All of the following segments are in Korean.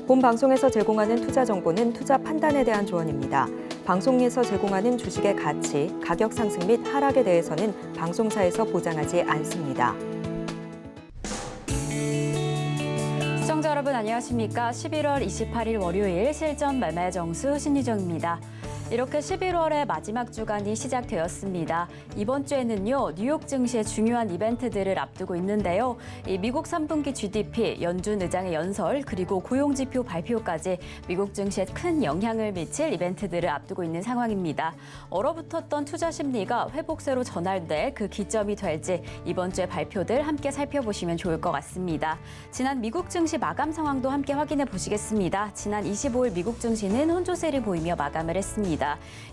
본 방송에서 제공하는 투자 정보는 투자 판단에 대한 조언입니다. 방송에서 제공하는 주식의 가치, 가격 상승 및 하락에 대해서는 방송사에서 보장하지 않습니다. 시청자 여러분 안녕하십니까? 11월 28일 월요일 실전 매매 정수 신유정입니다. 이렇게 11월의 마지막 주간이 시작되었습니다. 이번 주에는요, 뉴욕 증시의 중요한 이벤트들을 앞두고 있는데요. 이 미국 3분기 GDP, 연준 의장의 연설, 그리고 고용지표 발표까지 미국 증시에 큰 영향을 미칠 이벤트들을 앞두고 있는 상황입니다. 얼어붙었던 투자 심리가 회복세로 전환될 그 기점이 될지 이번 주의 발표들 함께 살펴보시면 좋을 것 같습니다. 지난 미국 증시 마감 상황도 함께 확인해 보시겠습니다. 지난 25일 미국 증시는 혼조세를 보이며 마감을 했습니다.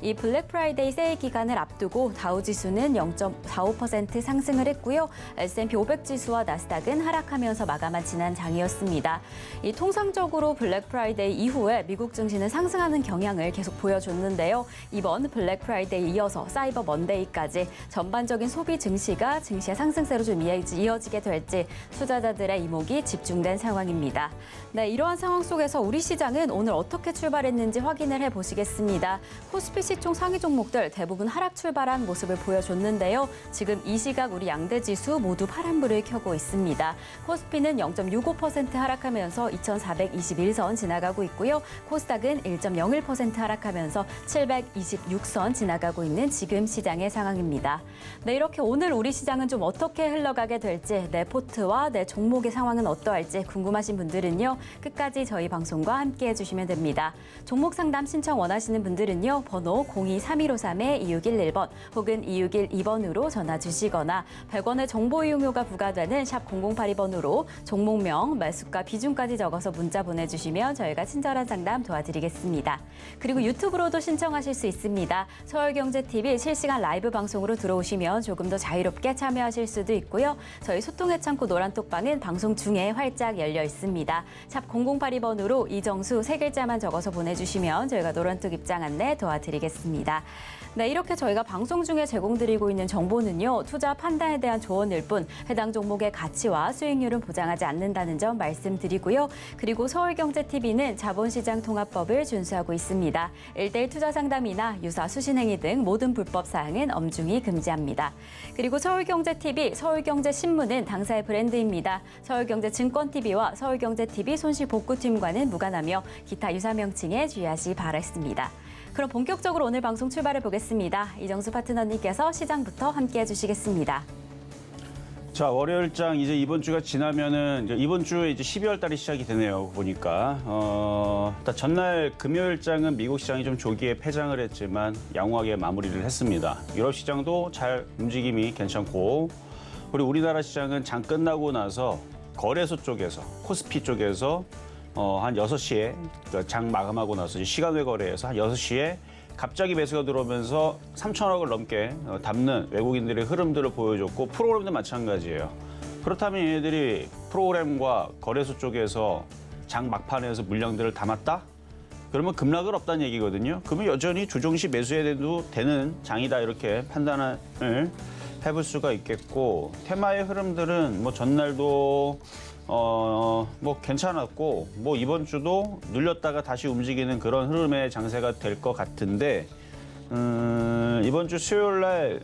이 블랙 프라이데이 세일 기간을 앞두고 다우지수는 0.45% 상승을 했고요. S&P 500 지수와 나스닥은 하락하면서 마감한 지난 장이었습니다. 이 통상적으로 블랙 프라이데이 이후에 미국 증시는 상승하는 경향을 계속 보여줬는데요. 이번 블랙 프라이데이 이어서 사이버 먼데이까지 전반적인 소비 증시가 증시의 상승세로 좀 이어지게 될지 투자자들의 이목이 집중된 상황입니다. 네, 이러한 상황 속에서 우리 시장은 오늘 어떻게 출발했는지 확인을 해보시겠습니다. 코스피 시총 상위 종목들 대부분 하락 출발한 모습을 보여줬는데요. 지금 이 시각 우리 양대 지수 모두 파란불을 켜고 있습니다. 코스피는 0.65% 하락하면서 2421선 지나가고 있고요. 코스닥은 1.01% 하락하면서 726선 지나가고 있는 지금 시장의 상황입니다. 네, 이렇게 오늘 우리 시장은 좀 어떻게 흘러가게 될지, 내 포트와 내 종목의 상황은 어떠할지 궁금하신 분들은요. 끝까지 저희 방송과 함께 해주시면 됩니다. 종목 상담 신청 원하시는 분들은요. 번호 023153-2611번 혹은 2612번으로 전화 주시거나 100원의 정보 이용료가 부과되는 샵 0082번으로 종목명, 매수가, 비중까지 적어서 문자 보내주시면 저희가 친절한 상담 도와드리겠습니다. 그리고 유튜브로도 신청하실 수 있습니다. 서울경제TV 실시간 라이브 방송으로 들어오시면 조금 더 자유롭게 참여하실 수도 있고요. 저희 소통의 창구 노란톡방은 방송 중에 활짝 열려 있습니다. 샵 0082번으로 이정수 세 글자만 적어서 보내주시면 저희가 노란톡 입장 안내 도와드리겠습니다. 네, 이렇게 저희가 방송 중에 제공드리고 있는 정보는요. 투자 판단에 대한 조언일 뿐 해당 종목의 가치와 수익률은 보장하지 않는다는 점 말씀드리고요. 그리고 서울경제TV는 자본시장통합법을 준수하고 있습니다. 1:1 투자 상담이나 유사 수신행위 등 모든 불법 사항은 엄중히 금지합니다. 그리고 서울경제TV, 서울경제신문은 당사의 브랜드입니다. 서울경제증권TV와 서울경제TV 손실복구팀과는 무관하며 기타 유사 명칭에 주의하시 바라겠습니다. 그럼 본격적으로 오늘 방송 출발해 보겠습니다. 이정수 파트너님께서 시장부터 함께 해주시겠습니다. 자, 월요일장 이제 이번 주가 지나면은 이번 주에 이제 12월 달이 시작이 되네요. 보니까 일단 전날 금요일장은 미국 시장이 좀 조기에 폐장을 했지만 양호하게 마무리를 했습니다. 유럽 시장도 잘 움직임이 괜찮고, 그리고 우리나라 시장은 장 끝나고 나서 거래소 쪽에서 코스피 쪽에서 한 6시에 장 마감하고 나서 시간 외 거래에서 한 6시에 갑자기 매수가 들어오면서 3천억을 넘게 담는 외국인들의 흐름들을 보여줬고, 프로그램도 마찬가지예요. 그렇다면 얘네들이 프로그램과 거래소 쪽에서 장 막판에서 물량들을 담았다? 그러면 급락은 없다는 얘기거든요. 그러면 여전히 조정시 매수해도 되는 장이다, 이렇게 판단을 해볼 수가 있겠고, 테마의 흐름들은 뭐 전날도 뭐 괜찮았고, 뭐 이번 주도 눌렸다가 다시 움직이는 그런 흐름의 장세가 될 것 같은데, 이번 주 수요일 날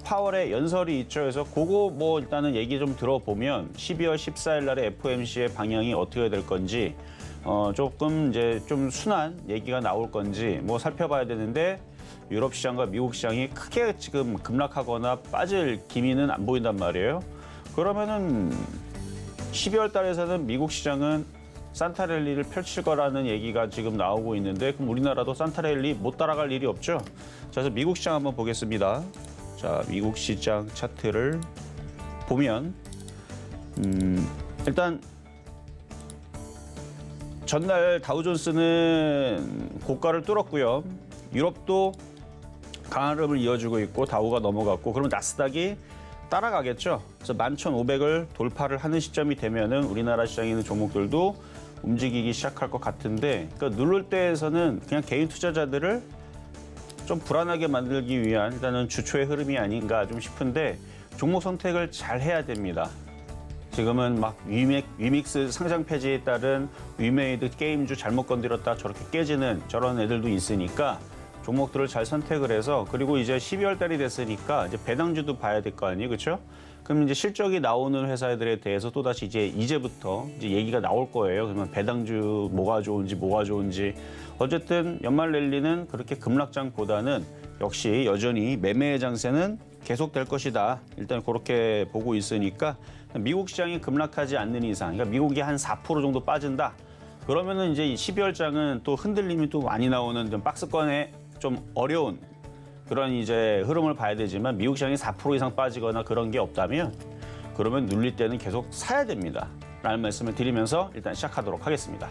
파월의 연설이 있죠. 그래서 그거 뭐 일단은 얘기 좀 들어보면 12월 14일 날에 FOMC의 방향이 어떻게 될 건지, 조금 이제 좀 순한 얘기가 나올 건지 뭐 살펴봐야 되는데, 유럽 시장과 미국 시장이 크게 지금 급락하거나 빠질 기미는 안 보인단 말이에요. 그러면은 12월 달에서는 미국 시장은 산타랠리를 펼칠 거라는 얘기가 지금 나오고 있는데, 그럼 우리나라도 산타랠리 못 따라갈 일이 없죠. 자, 그래서 미국 시장 한번 보겠습니다. 자, 미국 시장 차트를 보면 일단 전날 다우존스는 고가를 뚫었고요. 유럽도 강한 흐름을 이어주고 있고 다우가 넘어갔고, 그러면 나스닥이 따라가겠죠. 그래서 11,500을 돌파를 하는 시점이 되면은 우리나라 시장에 있는 종목들도 움직이기 시작할 것 같은데, 그러니까 누를 때에서는 그냥 개인 투자자들을 좀 불안하게 만들기 위한 일단은 주초의 흐름이 아닌가 좀 싶은데, 종목 선택을 잘 해야 됩니다. 지금은 막 위믹스 상장 폐지에 따른 위메이드 게임주 잘못 건드렸다 저렇게 깨지는 저런 애들도 있으니까 종목들을 잘 선택을 해서 그리고 이제 12월 달이 됐으니까 이제 배당주도 봐야 될 거 아니에요, 그렇죠? 그럼 이제 실적이 나오는 회사들에 대해서 또 다시 이제부터 이제 얘기가 나올 거예요. 그러면 배당주 뭐가 좋은지 어쨌든 연말 랠리는 그렇게 급락장보다는 역시 여전히 매매의 장세는 계속될 것이다. 일단 그렇게 보고 있으니까 미국 시장이 급락하지 않는 이상, 그러니까 미국이 한 4% 정도 빠진다. 그러면은 이제 이 12월장은 또 흔들림이 또 많이 나오는 좀 박스권에 좀 어려운 그런 이제 흐름을 봐야 되지만 미국 시장이 4% 이상 빠지거나 그런 게 없다면 그러면 눌릴 때는 계속 사야 됩니다. 라는 말씀을 드리면서 일단 시작하도록 하겠습니다.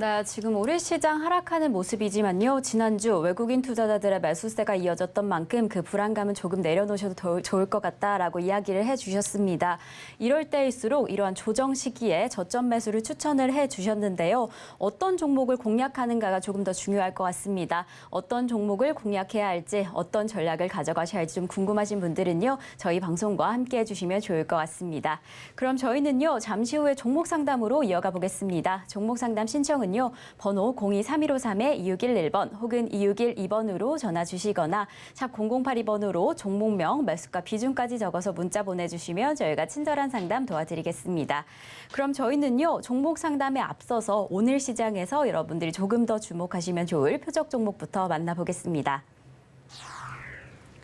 네, 지금 우리 시장 하락하는 모습이지만요. 지난주 외국인 투자자들의 매수세가 이어졌던 만큼 그 불안감은 조금 내려놓으셔도 더 좋을 것 같다라고 이야기를 해주셨습니다. 이럴 때일수록 이러한 조정 시기에 저점 매수를 추천을 해주셨는데요. 어떤 종목을 공략하는가가 조금 더 중요할 것 같습니다. 어떤 종목을 공략해야 할지, 어떤 전략을 가져가셔야 할지 좀 궁금하신 분들은요. 저희 방송과 함께 해주시면 좋을 것 같습니다. 그럼 저희는요. 잠시 후에 종목 상담으로 이어가 보겠습니다. 종목 상담 신청은 번호 023153-2611번 혹은 2612번으로 전화 주시거나 샵 0082번으로 종목명, 매수가 비중까지 적어서 문자 보내주시면 저희가 친절한 상담 도와드리겠습니다. 그럼 저희는요. 종목 상담에 앞서서 오늘 시장에서 여러분들이 조금 더 주목하시면 좋을 표적 종목부터 만나보겠습니다.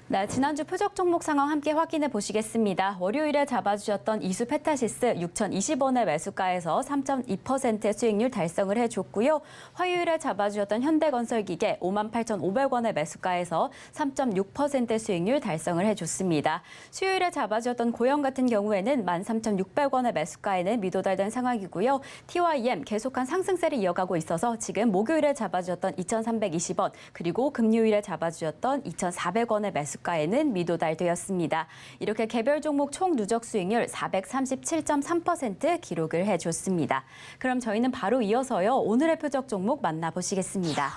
네, 지난주 표적 종목 상황 함께 확인해 보시겠습니다. 월요일에 잡아주셨던 이수 페타시스 6,020원의 매수가에서 3.2%의 수익률 달성을 해줬고요. 화요일에 잡아주셨던 현대건설기계 58,500원의 매수가에서 3.6%의 수익률 달성을 해줬습니다. 수요일에 잡아주셨던 고영 같은 경우에는 13,600원의 매수가에는 미도달된 상황이고요. TYM 계속한 상승세를 이어가고 있어서 지금 목요일에 잡아주셨던 2,320원 그리고 금요일에 잡아주셨던 2,400원의 매수가에는 미도달되었습니다. 이렇게 개별 종목 총 누적 수익률 437.3% 기록을 해줬습니다. 그럼 저희는 바로 이어서요. 오늘의 표적 종목 만나보시겠습니다.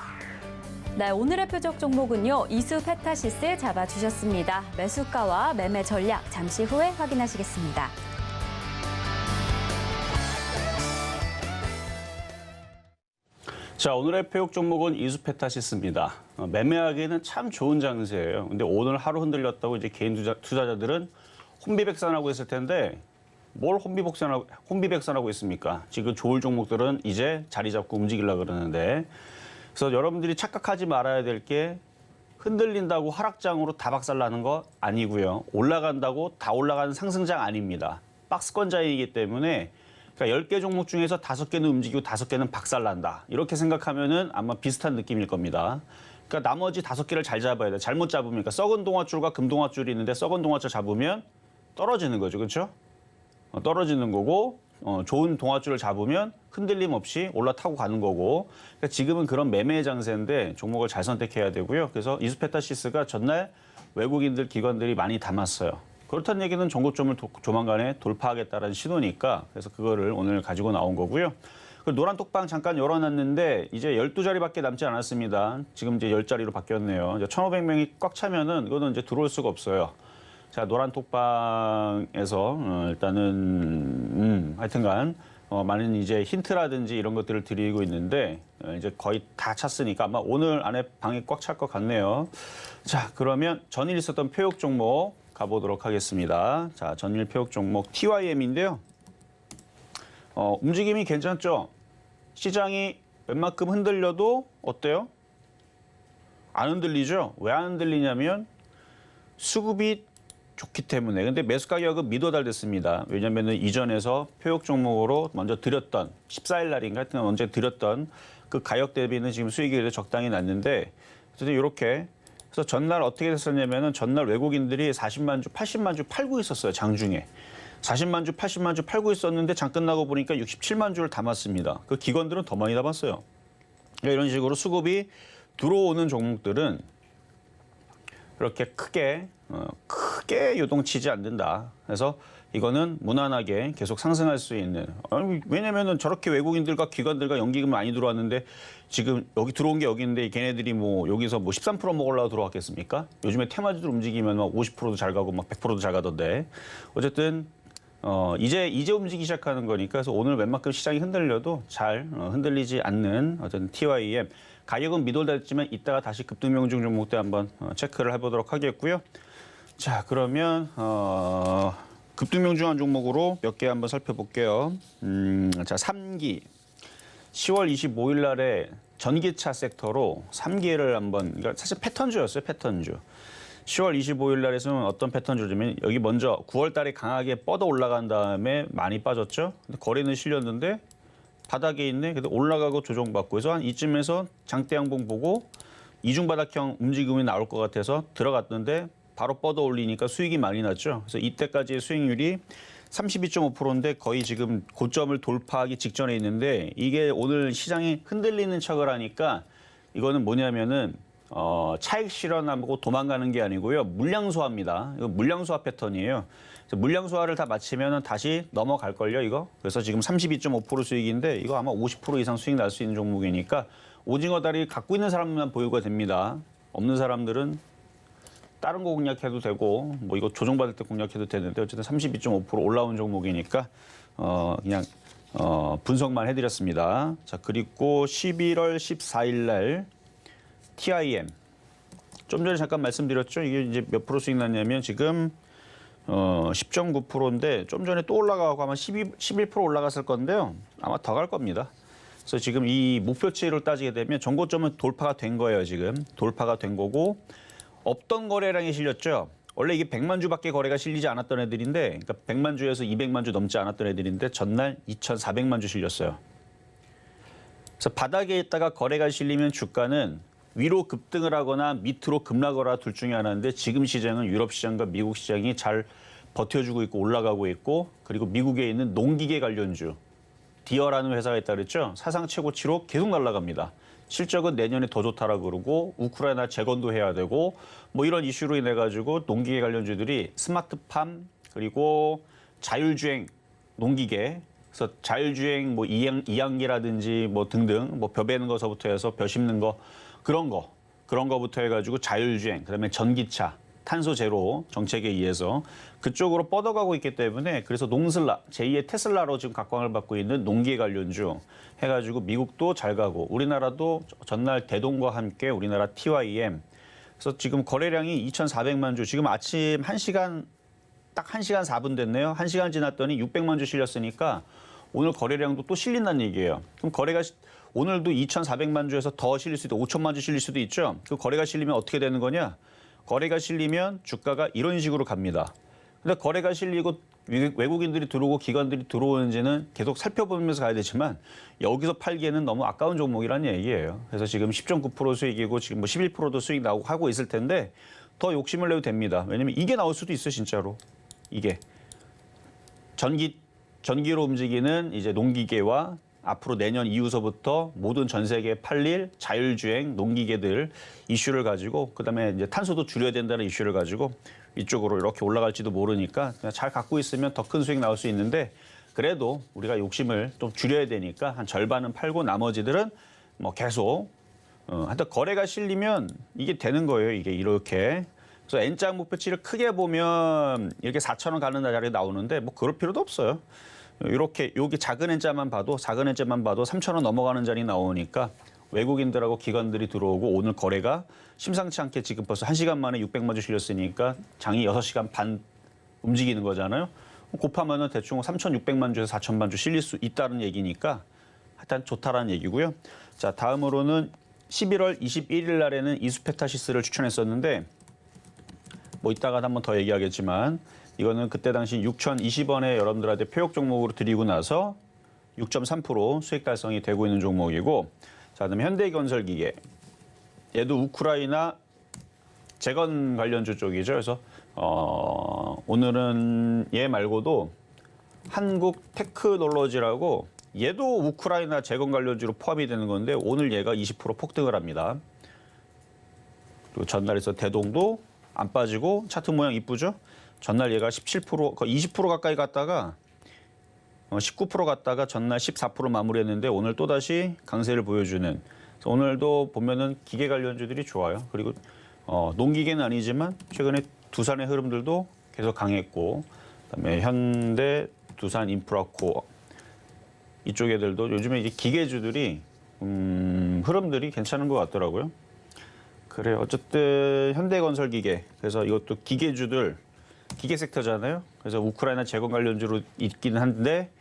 네, 오늘의 표적 종목은요. 이수 페타시스 잡아주셨습니다. 매수가와 매매 전략 잠시 후에 확인하시겠습니다. 자, 오늘의 표적 종목은 이수페타시스입니다. 매매하기에는 참 좋은 장세예요. 근데 오늘 하루 흔들렸다고 이제 개인 투자자들은 혼비백산하고 있을 텐데 뭘 혼비백산하고 있습니까? 지금 좋을 종목들은 이제 자리 잡고 움직이려고 그러는데 그래서 여러분들이 착각하지 말아야 될 게 흔들린다고 하락장으로 다 박살나는 거 아니고요. 올라간다고 다 올라가는 상승장 아닙니다. 박스권장이기 때문에 그러니까 10개 종목 중에서 5개는 움직이고 5개는 박살난다. 이렇게 생각하면은 아마 비슷한 느낌일 겁니다. 그러니까 나머지 5개를 잘 잡아야 돼. 잘못 잡으면 그러니까 썩은 동아줄과 금동아줄이 있는데 썩은 동아줄 잡으면 떨어지는 거죠. 그렇죠? 떨어지는 거고 좋은 동아줄을 잡으면 흔들림 없이 올라타고 가는 거고 그러니까 지금은 그런 매매 장세인데 종목을 잘 선택해야 되고요. 그래서 이수페타시스가 전날 외국인들 기관들이 많이 담았어요. 그렇다는 얘기는 전고점을 조만간에 돌파하겠다는 신호니까 그래서 그거를 오늘 가지고 나온 거고요. 노란 톡방 잠깐 열어놨는데 이제 12자리밖에 남지 않았습니다. 지금 이제 10자리로 바뀌었네요. 이제 1,500명이 꽉 차면은 이거는 이제 들어올 수가 없어요. 자, 노란 톡방에서 일단은 하여튼간 많은 이제 힌트라든지 이런 것들을 드리고 있는데 이제 거의 다 찼으니까 아마 오늘 안에 방이 꽉 찰 것 같네요. 자, 그러면 전일 있었던 표적 종목 가보도록 하겠습니다. 자, 전일 표적 종목 TYM인데요. 움직임이 괜찮죠? 시장이 웬만큼 흔들려도 어때요? 안 흔들리죠? 왜 안 흔들리냐면 수급이 좋기 때문에. 근데 매수 가격은 미도달됐습니다. 왜냐하면 이전에서 표적 종목으로 먼저 드렸던 14일 날인가 하여튼 언제 드렸던 그 가격 대비는 지금 수익이 그래도 적당히 났는데 어쨌든 이렇게 그래서 전날 어떻게 됐었냐면은 전날 외국인들이 40만 주, 80만 주 팔고 있었어요. 장중에. 40만 주, 80만 주 팔고 있었는데 장 끝나고 보니까 67만 주를 담았습니다. 그 기관들은 더 많이 담았어요. 그러니까 이런 식으로 수급이 들어오는 종목들은 이렇게 크게 크게 요동치지 않는다. 그래서 이거는 무난하게 계속 상승할 수 있는. 왜냐면은 저렇게 외국인들과 기관들과 연기금 많이 들어왔는데 지금 여기 들어온 게 여기 있는데 걔네들이 뭐 여기서 뭐 13% 먹으려고 들어왔겠습니까? 요즘에 테마주들 움직이면 막 50%도 잘 가고 막 100%도 잘 가던데. 어쨌든 이제 움직이기 시작하는 거니까 그래서 오늘 웬만큼 시장이 흔들려도 잘 흔들리지 않는 어떤 TYM 가격은 미돌됐지만 이따가 다시 급등명중 종목들 한번 체크를 해보도록 하겠고요. 자, 그러면 급등명중한 종목으로 몇 개 한번 살펴볼게요. 자, 3기 10월 25일 날에 전기차 섹터로 3기를 한번 그러니까 사실 패턴주였어요. 패턴주. 10월 25일 날에서는 어떤 패턴주냐면 여기 먼저 9월 달에 강하게 뻗어 올라간 다음에 많이 빠졌죠. 근데 거래는 실렸는데 바닥에 있네. 그래도 올라가고 조정받고 해서 한 이쯤에서 장대 양봉 보고 이중바닥형 움직임이 나올 것 같아서 들어갔는데 바로 뻗어 올리니까 수익이 많이 났죠. 그래서 이때까지의 수익률이 32.5%인데 거의 지금 고점을 돌파하기 직전에 있는데 이게 오늘 시장이 흔들리는 척을 하니까 이거는 뭐냐면은 차익 실현하고 도망가는 게 아니고요. 물량 소화입니다. 이거 물량 소화 패턴이에요. 그래서 물량 소화를 다 마치면은 다시 넘어갈걸요, 이거. 그래서 지금 32.5% 수익인데 이거 아마 50% 이상 수익 날 수 있는 종목이니까 오징어 다리 갖고 있는 사람만 보유가 됩니다. 없는 사람들은 다른 거 공략해도 되고 뭐 이거 조정받을 때 공략해도 되는데 어쨌든 32.5% 올라온 종목이니까 그냥 분석만 해드렸습니다. 자, 그리고 11월 14일 날 TIM 좀 전에 잠깐 말씀드렸죠. 이게 이제 몇 프로 수익 났냐면 지금 10.9%인데 좀 전에 또 올라가고 아마 11% 올라갔을 건데요. 아마 더 갈 겁니다. 그래서 지금 이 목표치를 따지게 되면 전고점은 돌파가 된 거예요. 지금 돌파가 된 거고 없던 거래량이 실렸죠. 원래 이게 100만 주밖에 거래가 실리지 않았던 애들인데 그러니까 100만 주에서 200만 주 넘지 않았던 애들인데 전날 2,400만 주 실렸어요. 그래서 바닥에 있다가 거래가 실리면 주가는 위로 급등을 하거나 밑으로 급락을 하거나 둘 중에 하나인데 지금 시장은 유럽 시장과 미국 시장이 잘 버텨주고 있고 올라가고 있고 그리고 미국에 있는 농기계 관련주 디어라는 회사가 있다 그랬죠. 사상 최고치로 계속 날아갑니다. 실적은 내년에 더 좋다라고 그러고 우크라이나 재건도 해야 되고 뭐 이런 이슈로 인해 가지고 농기계 관련주들이 스마트팜 그리고 자율주행 농기계 그래서 자율주행 뭐 이양기라든지 뭐 등등 뭐 벼 베는 거서부터 해서 벼 심는 거 그런 거부터 해가지고 자율주행 그다음에 전기차 탄소 제로 정책에 의해서 그쪽으로 뻗어가고 있기 때문에 그래서 농슬라 제2의 테슬라로 지금 각광을 받고 있는 농기계 관련주 해가지고 미국도 잘 가고 우리나라도 전날 대동과 함께 우리나라 TYM 그래서 지금 거래량이 2,400만 주 지금 아침 1시간 딱 1시간 4분 됐네요. 1시간 지났더니 600만 주 실렸으니까 오늘 거래량도 또 실린다는 얘기예요. 그럼 거래가 오늘도 2,400만 주에서 더 실릴 수도 있고 5천만 주 실릴 수도 있죠. 그 거래가 실리면 어떻게 되는 거냐? 거래가 실리면 주가가 이런 식으로 갑니다. 근데 거래가 실리고 외국인들이 들어오고 기관들이 들어오는지는 계속 살펴보면서 가야 되지만 여기서 팔기에는 너무 아까운 종목이라는 얘기예요. 그래서 지금 10.9% 수익이고 지금 뭐 11%도 수익 나오고 하고 있을 텐데 더 욕심을 내도 됩니다. 왜냐면 이게 나올 수도 있어 진짜로. 이게 전기로 움직이는 이제 농기계와 앞으로 내년 이후서부터 모든 전 세계에 팔릴 자율주행 농기계들 이슈를 가지고 그다음에 이제 탄소도 줄여야 된다는 이슈를 가지고 이쪽으로 이렇게 올라갈지도 모르니까 그냥 잘 갖고 있으면 더 큰 수익 나올 수 있는데 그래도 우리가 욕심을 좀 줄여야 되니까 한 절반은 팔고 나머지들은 뭐 계속 하여튼 거래가 실리면 이게 되는 거예요. 이게 이렇게. 그래서 N자 목표치를 크게 보면 이렇게 4,000원 가는 자리에 나오는데 뭐 그럴 필요도 없어요. 이렇게 여기 작은 N자만 봐도 3,000원 넘어가는 자리 나오니까 외국인들하고 기관들이 들어오고 오늘 거래가 심상치 않게 지금 벌써 1시간 만에 600만 주 실렸으니까 장이 6시간 반 움직이는 거잖아요. 곱하면은 대충 3,600만 주에서 4,000만 주 실릴 수 있다는 얘기니까 하여튼 좋다라는 얘기고요. 자, 다음으로는 11월 21일 날에는 이수페타시스를 추천했었는데 뭐 이따가 한번 더 얘기하겠지만 이거는 그때 당시 6,020원에 여러분들한테 표역 종목으로 드리고 나서 6.3% 수익 달성이 되고 있는 종목이고 자, 그다음에 현대건설기계 얘도 우크라이나 재건 관련주 쪽이죠. 그래서 오늘은 얘 말고도 한국 테크놀로지라고 얘도 우크라이나 재건 관련주로 포함이 되는 건데 오늘 얘가 20% 폭등을 합니다. 그리고 전날에서 대동도 안 빠지고 차트 모양 이쁘죠? 전날 얘가 17%, 거의 20% 가까이 갔다가 19% 갔다가 전날 14% 마무리했는데 오늘 또다시 강세를 보여주는. 그래서 오늘도 보면은 기계 관련주들이 좋아요. 그리고 농기계는 아니지만 최근에 두산의 흐름들도 계속 강했고, 그다음에 현대, 두산 인프라코어 이쪽 애들도 요즘에 이제 기계주들이 흐름들이 괜찮은 것 같더라고요. 그래 어쨌든 현대건설기계, 그래서 이것도 기계주들, 기계 섹터잖아요. 그래서 우크라이나 재건 관련주로 있기는 한데,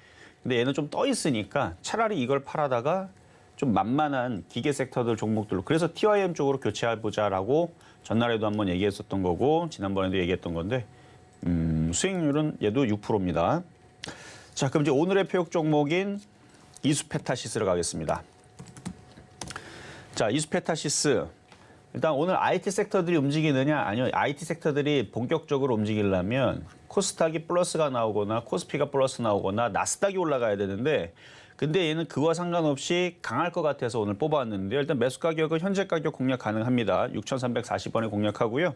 근데 얘는 좀 떠 있으니까 차라리 이걸 팔아다가 좀 만만한 기계 섹터들 종목들로, 그래서 TYM 쪽으로 교체해보자라고 전날에도 한번 얘기했었던 거고 지난번에도 얘기했던 건데, 수익률은 얘도 6%입니다. 자, 그럼 이제 오늘의 표역 종목인 이수페타시스로 가겠습니다. 자, 이수페타시스. 일단 오늘 IT 섹터들이 움직이느냐? 아니요. IT 섹터들이 본격적으로 움직이려면 코스닥이 플러스가 나오거나 코스피가 플러스 나오거나 나스닥이 올라가야 되는데, 근데 얘는 그와 상관없이 강할 것 같아서 오늘 뽑아왔는데요. 일단 매수 가격은 현재 가격 공략 가능합니다. 6,340원에 공략하고요.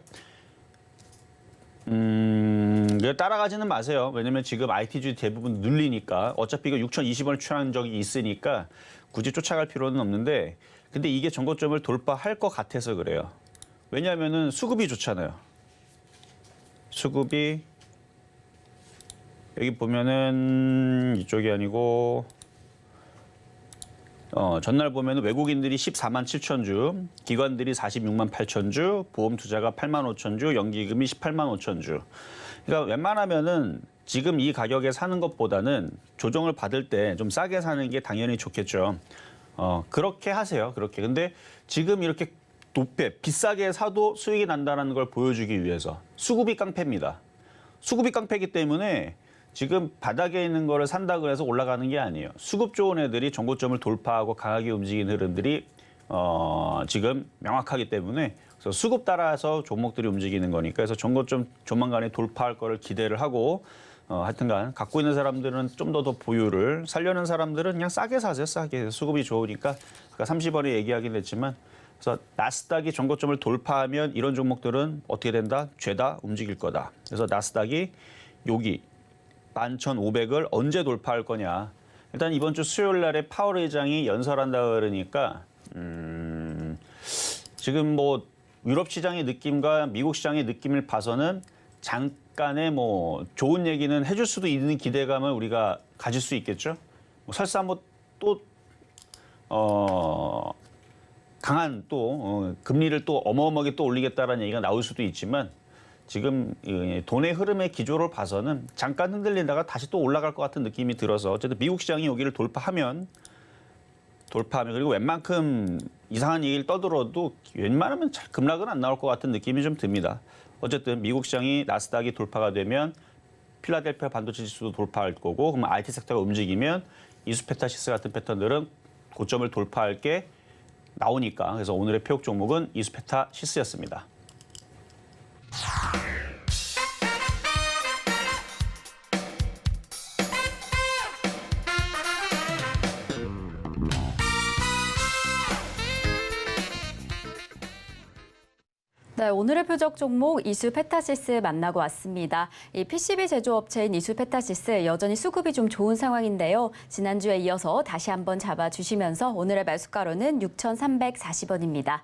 따라가지는 마세요. 왜냐면 지금 IT주 대부분 눌리니까, 어차피 이거 6,020원을 추천한 적이 있으니까 굳이 쫓아갈 필요는 없는데, 근데 이게 전고점을 돌파할 것 같아서 그래요. 왜냐하면은 수급이 좋잖아요. 수급이 여기 보면은 이쪽이 아니고 전날 보면은 외국인들이 14만 7천 주, 기관들이 46만 8천 주, 보험 투자가 8만 5천 주, 연기금이 18만 5천 주. 그러니까 웬만하면은 지금 이 가격에 사는 것보다는 조정을 받을 때 좀 싸게 사는 게 당연히 좋겠죠. 그렇게 하세요. 그렇게. 근데 지금 이렇게 비싸게 사도 수익이 난다는 걸 보여주기 위해서 수급이 깡패입니다. 수급이 깡패이기 때문에 지금 바닥에 있는 거를 산다 그래서 올라가는 게 아니에요. 수급 좋은 애들이 전고점을 돌파하고 강하게 움직이는 흐름들이 지금 명확하기 때문에, 그래서 수급 따라서 종목들이 움직이는 거니까, 그래서 전고점 조만간에 돌파할 거를 기대를 하고, 하여튼간 갖고 있는 사람들은 좀 더 보유를, 살려는 사람들은 그냥 싸게 사세요. 싸게. 수급이 좋으니까. 아까 30원에 얘기하긴 했지만, 그래서 나스닥이 전고점을 돌파하면 이런 종목들은 어떻게 된다? 죄다 움직일 거다. 그래서 나스닥이 여기 11,500을 언제 돌파할 거냐. 일단 이번 주 수요일 날에 파월 의장이 연설한다 그러니까 지금 뭐 유럽 시장의 느낌과 미국 시장의 느낌을 봐서는 잠깐의 뭐 좋은 얘기는 해줄 수도 있는 기대감을 우리가 가질 수 있겠죠. 뭐 설사 뭐 또 강한 또 금리를 또 어마어마하게 또 올리겠다라는 얘기가 나올 수도 있지만, 지금 돈의 흐름의 기조를 봐서는 잠깐 흔들리다가 다시 또 올라갈 것 같은 느낌이 들어서, 어쨌든 미국 시장이 여기를 돌파하면 그리고 웬만큼 이상한 얘기를 떠들어도 웬만하면 잘 급락은 안 나올 것 같은 느낌이 좀 듭니다. 어쨌든 미국 시장이 나스닥이 돌파가 되면 필라델피아 반도체 지수도 돌파할 거고, 그러면 IT 섹터가 움직이면 이수페타시스 같은 패턴들은 고점을 돌파할 게 나오니까, 그래서 오늘의 표역 종목은 이수페타시스였습니다. 네, 오늘의 표적 종목 이수페타시스 만나고 왔습니다. 이 PCB 제조업체인 이수페타시스 여전히 수급이 좀 좋은 상황인데요. 지난주에 이어서 다시 한번 잡아주시면서 오늘의 매수가로는 6,340원입니다.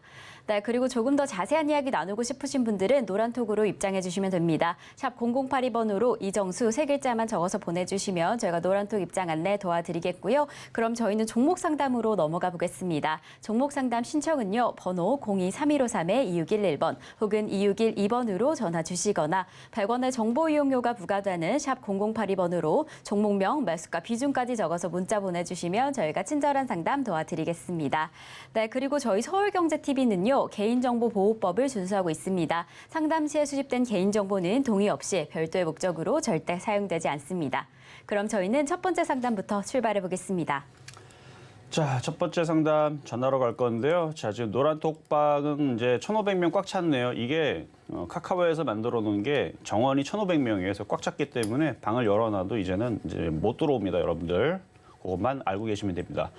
네, 그리고 조금 더 자세한 이야기 나누고 싶으신 분들은 노란톡으로 입장해 주시면 됩니다. 샵 0082번으로 이정수 3글자만 적어서 보내주시면 저희가 노란톡 입장 안내 도와드리겠고요. 그럼 저희는 종목 상담으로 넘어가 보겠습니다. 종목 상담 신청은요. 번호 023153-2611번 혹은 2612번으로 전화 주시거나 100원의 정보 이용료가 부과되는 샵 0082번으로 종목명, 매수가, 비중까지 적어서 문자 보내주시면 저희가 친절한 상담 도와드리겠습니다. 네, 그리고 저희 서울경제TV는요. 개인정보보호법을 준수하고 있습니다. 상담 시에 수집된 개인정보는 동의 없이 별도의 목적으로 절대 사용되지 않습니다. 그럼 저희는 첫 번째 상담부터 출발해 보겠습니다. 자, 첫 번째 상담 전화로 갈 건데요. 자, 지금 노란톡방은 이제 1,500명 꽉 찼네요. 이게 카카오에서 만들어 놓은 게 정원이 1,500명이에요. 그래서 꽉 찼기 때문에 방을 열어놔도 이제는 이제 못 들어옵니다, 여러분들. 그것만 알고 계시면 됩니다.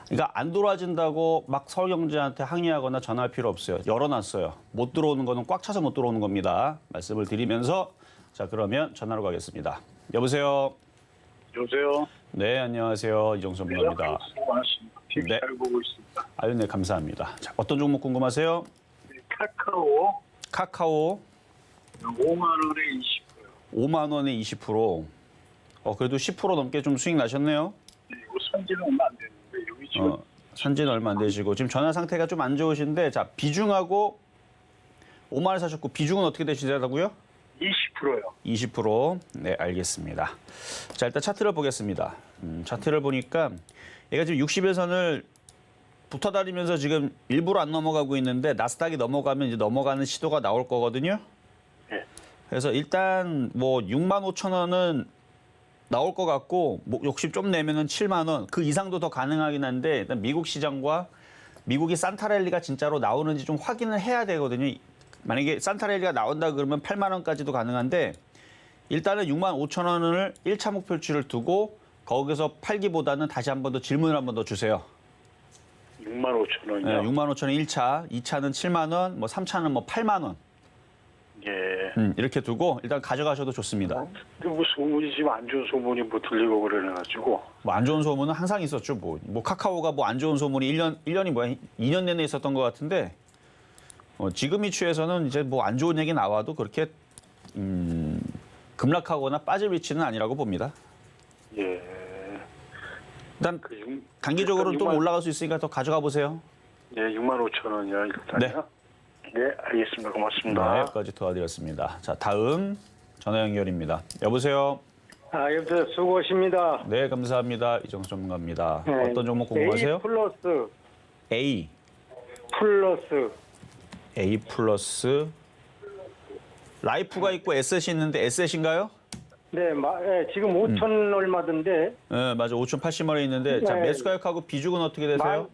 그러니까 안 들어와진다고 막 서울경제한테 항의하거나 전화할 필요 없어요. 열어놨어요. 못 들어오는 거는 꽉 차서 못 들어오는 겁니다. 말씀을 드리면서 자 그러면 전화로 가겠습니다. 여보세요. 여보세요. 네, 안녕하세요. 이정수 전문가입니다. 수고 많으십니다. TV 네. 잘 보고 있습니다. 아유, 네, 감사합니다. 자, 어떤 종목 궁금하세요? 네, 카카오 카카오 5만 원에 20%요. 5만 원에 20%. 그래도 10% 넘게 좀 수익 나셨네요. 네, 이거 산지는 얼마 안 됐는데 여기 지금 산지는 얼마 안 되시고 지금 전화 상태가 좀 안 좋으신데 자, 비중하고 5만 원 사셨고 비중은 어떻게 되시더라고요? 20%요. 20%. 네, 알겠습니다. 자, 일단 차트를 보겠습니다. 차트를 보니까 얘가 지금 60일선을 붙어 다니면서 지금 일부러 안 넘어가고 있는데 나스닥이 넘어가면 이제 넘어가는 시도가 나올 거거든요. 네. 그래서 일단 뭐 6만 5천 원은 나올 것 같고 뭐 욕심 좀 내면은 7만 원 그 이상도 더 가능하긴 한데 일단 미국 시장과 미국이 산타랠리가 진짜로 나오는지 좀 확인을 해야 되거든요. 만약에 산타랠리가 나온다 그러면 8만 원까지도 가능한데 일단은 6만 5천 원을 1차 목표치를 두고 거기서 팔기보다는 다시 한 번 더 질문을 한 번 더 주세요. 6만 5천 원이요. 네, 6만 5천 원 1차, 2차는 7만 원, 뭐 3차는 뭐 8만 원. 예. 이렇게 두고 일단 가져가셔도 좋습니다. 근데 뭐 소문이 지금 안 좋은 소문이 뭐 들리고 그래가지고 뭐 안 좋은 소문은 항상 있었죠. 뭐 카카오가 뭐 안 좋은 소문이 1년이 뭐야? 2년 내내 있었던 것 같은데 지금 이 추에서는 이제 뭐 안 좋은 얘기 나와도 그렇게 급락하거나 빠질 위치는 아니라고 봅니다. 예. 일단 그 단기적으로 좀 6만 올라갈 수 있으니까 더 가져가 보세요. 예, 6만 5천 원이요 일단요. 네, 알겠습니다. 고맙습니다. 네, 여기까지 도와드렸습니다. 자, 다음 전화 연결입니다. 여보세요. 여보세요. 수고하십니다. 네, 감사합니다. 이정수 전문가입니다. 네. 어떤 종목 궁금하세요? A A 플러스 라이프가 있고 에셋이 있는데 에셋인가요? 네, 지금 5천 얼마던데 네, 맞아. 5,080원에 있는데 자, 네. 매수 가격하고 비중은 어떻게 되세요?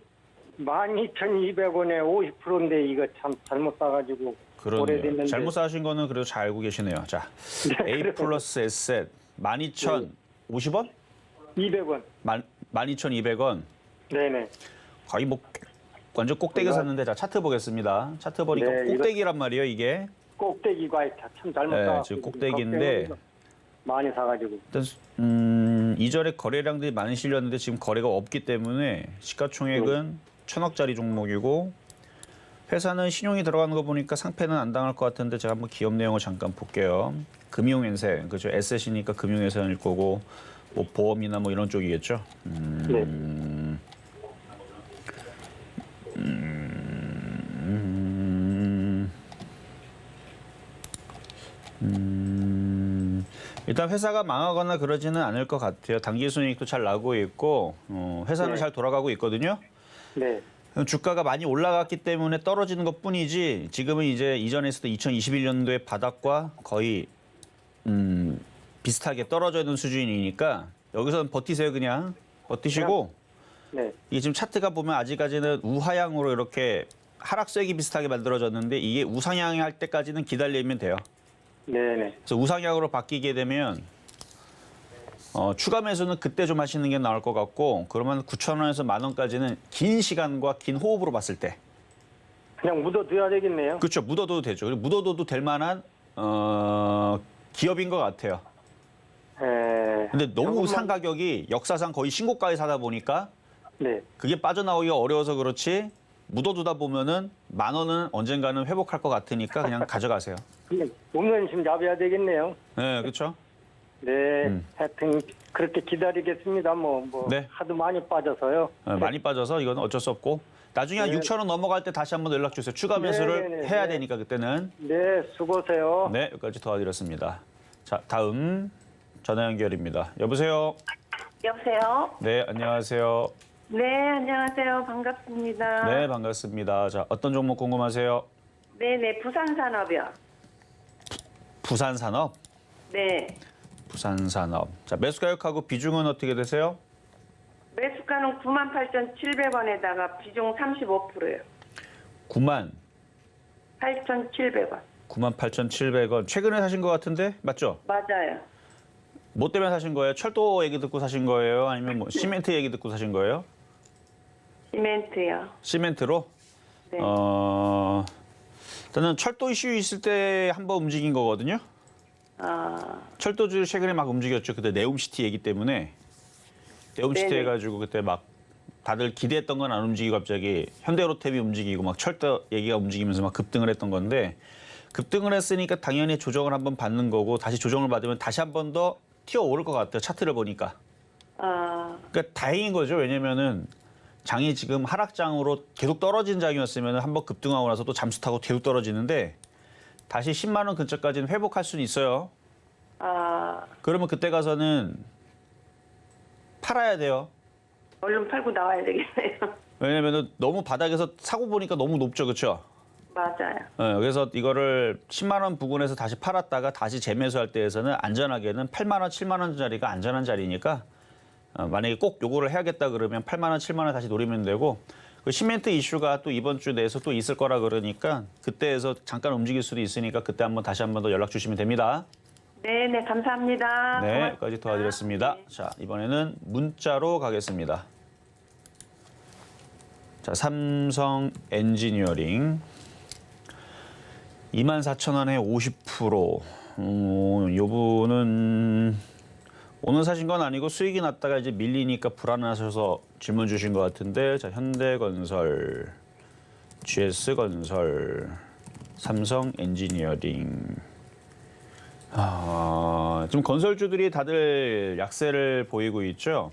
12,200원에 50%인데 이거 참 잘못 사가지고 그러네요. 오래됐는데. 잘못 사신 거는 그래도 잘 알고 계시네요. 자, 네, A 플러스 에셋 12,050원? 200원. 12,200원. 네네. 거의 뭐 완전 꼭대기 샀는데 자, 차트 보겠습니다. 차트 보니까 네, 이거- 꼭대기란 말이에요, 이게. 꼭대기가 참 잘못 네, 사. 지금 꼭대기인데 많이 사가지고. 일단 이전에 거래량들이 많이 실렸는데 지금 거래가 없기 때문에 시가총액은 1,000억짜리 종목이고 회사는 신용이 들어가는 거 보니까 상패는 안 당할 것 같은데 제가 한번 기업 내용을 잠깐 볼게요. 금융회사, 그죠? 에셋이니까 금융회사일 거고 뭐 보험이나 뭐 이런 쪽이겠죠. 네. 일단 회사가 망하거나 그러지는 않을 것 같아요. 단기 순이익도 잘 나고 있고 회사는 네. 잘 돌아가고 있거든요. 네. 주가가 많이 올라갔기 때문에 떨어지는 것뿐이지 지금은 이제 이전에서도 2021년도의 바닥과 거의 비슷하게 떨어져 있는 수준이니까 여기서는 버티세요. 그냥 버티시고 네. 이게 지금 차트가 보면 아직까지는 우하향으로 이렇게 하락세기 비슷하게 만들어졌는데 이게 우상향 할 때까지는 기다리면 돼요. 네네. 그래서 우상향으로 바뀌게 되면 추가 매수는 그때 좀 하시는 게 나을 것 같고 그러면 9,000원에서 10,000원까지는 긴 시간과 긴 호흡으로 봤을 때 그냥 묻어둬야 되겠네요. 그렇죠. 묻어둬도 되죠. 그리고 묻어둬도 될 만한 기업인 것 같아요. 근데 너무 산 가격이 역사상 거의 신고가에 사다 보니까 네. 그게 빠져나오기가 어려워서 그렇지 묻어두다 보면은 10,000원은 언젠가는 회복할 것 같으니까 그냥 가져가세요. 그냥 몸연심 잡아야 되겠네요. 네, 그렇죠. 네. 하여튼 그렇게 기다리겠습니다. 뭐 네. 하도 많이 빠져서요. 많이 빠져서 이건 어쩔 수 없고 나중에 한 네. 6,000원 넘어갈 때 다시 한번 연락 주세요. 추가 네, 매수를 네, 네, 해야 네. 되니까 그때는. 네, 수고하세요. 네, 여기까지 도와드렸습니다. 자, 다음 전화 연결입니다. 여보세요. 여보세요? 네, 안녕하세요. 네, 안녕하세요. 반갑습니다. 네, 반갑습니다. 자, 어떤 종목 궁금하세요? 네네, 부산산업이요. 부산산업? 네. 부산산업. 자, 매수 가격하고 비중은 어떻게 되세요? 매수가는 98,700원에다가 비중 35%예요. 98,700원. 8,700원. 최근에 사신 것 같은데 맞죠? 맞아요. 뭐 때문에 사신 거예요? 철도 얘기 듣고 사신 거예요? 아니면 뭐 시멘트 얘기 듣고 사신 거예요? 시멘트요. 시멘트로? 네. 일단은 철도 이슈 있을 때 한번 움직인 거거든요. 철도주 최근에 막 움직였죠. 그때 네옴시티 얘기 때문에. 네옴시티 네네. 해가지고 그때 막 다들 기대했던 건 안 움직이고 갑자기 현대로템이 움직이고 막 철도 얘기가 움직이면서 막 급등을 했던 건데 급등을 했으니까 당연히 조정을 한번 받는 거고 다시 조정을 받으면 다시 한 번 더 튀어오를 것 같아요. 차트를 보니까. 그러니까 다행인 거죠. 왜냐면은 장이 지금 하락장으로 계속 떨어진 장이었으면 한번 급등하고 나서 또 잠수 타고 계속 떨어지는데 다시 10만 원 근처까지는 회복할 수는 있어요. 그러면 그때 가서는 팔아야 돼요. 얼른 팔고 나와야 되겠네요. 왜냐면은 너무 바닥에서 사고 보니까 너무 높죠. 그렇죠? 맞아요. 그래서 이거를 10만 원 부근에서 다시 팔았다가 다시 재매수할 때에서는 안전하게는 8만 원, 7만 원짜리가 안전한 자리니까 만약에 꼭 요거를 해야겠다 그러면 8만 원, 7만 원 다시 노리면 되고 그 시멘트 이슈가 또 이번 주 내에서 또 있을 거라 그러니까 그때에서 잠깐 움직일 수도 있으니까 그때 한번 다시 한 번 더 연락 주시면 됩니다. 네, 감사합니다. 네, 고맙습니다. 여기까지 도와드렸습니다. 자, 이번에는 문자로 가겠습니다. 자, 삼성 엔지니어링 24,000원에 50%. 요분은 오늘 사신 건 아니고 수익이 났다가 이제 밀리니까 불안하셔서 질문 주신 것 같은데, 자, 현대건설, GS건설, 삼성 엔지니어링. 지금 건설주들이 다들 약세를 보이고 있죠.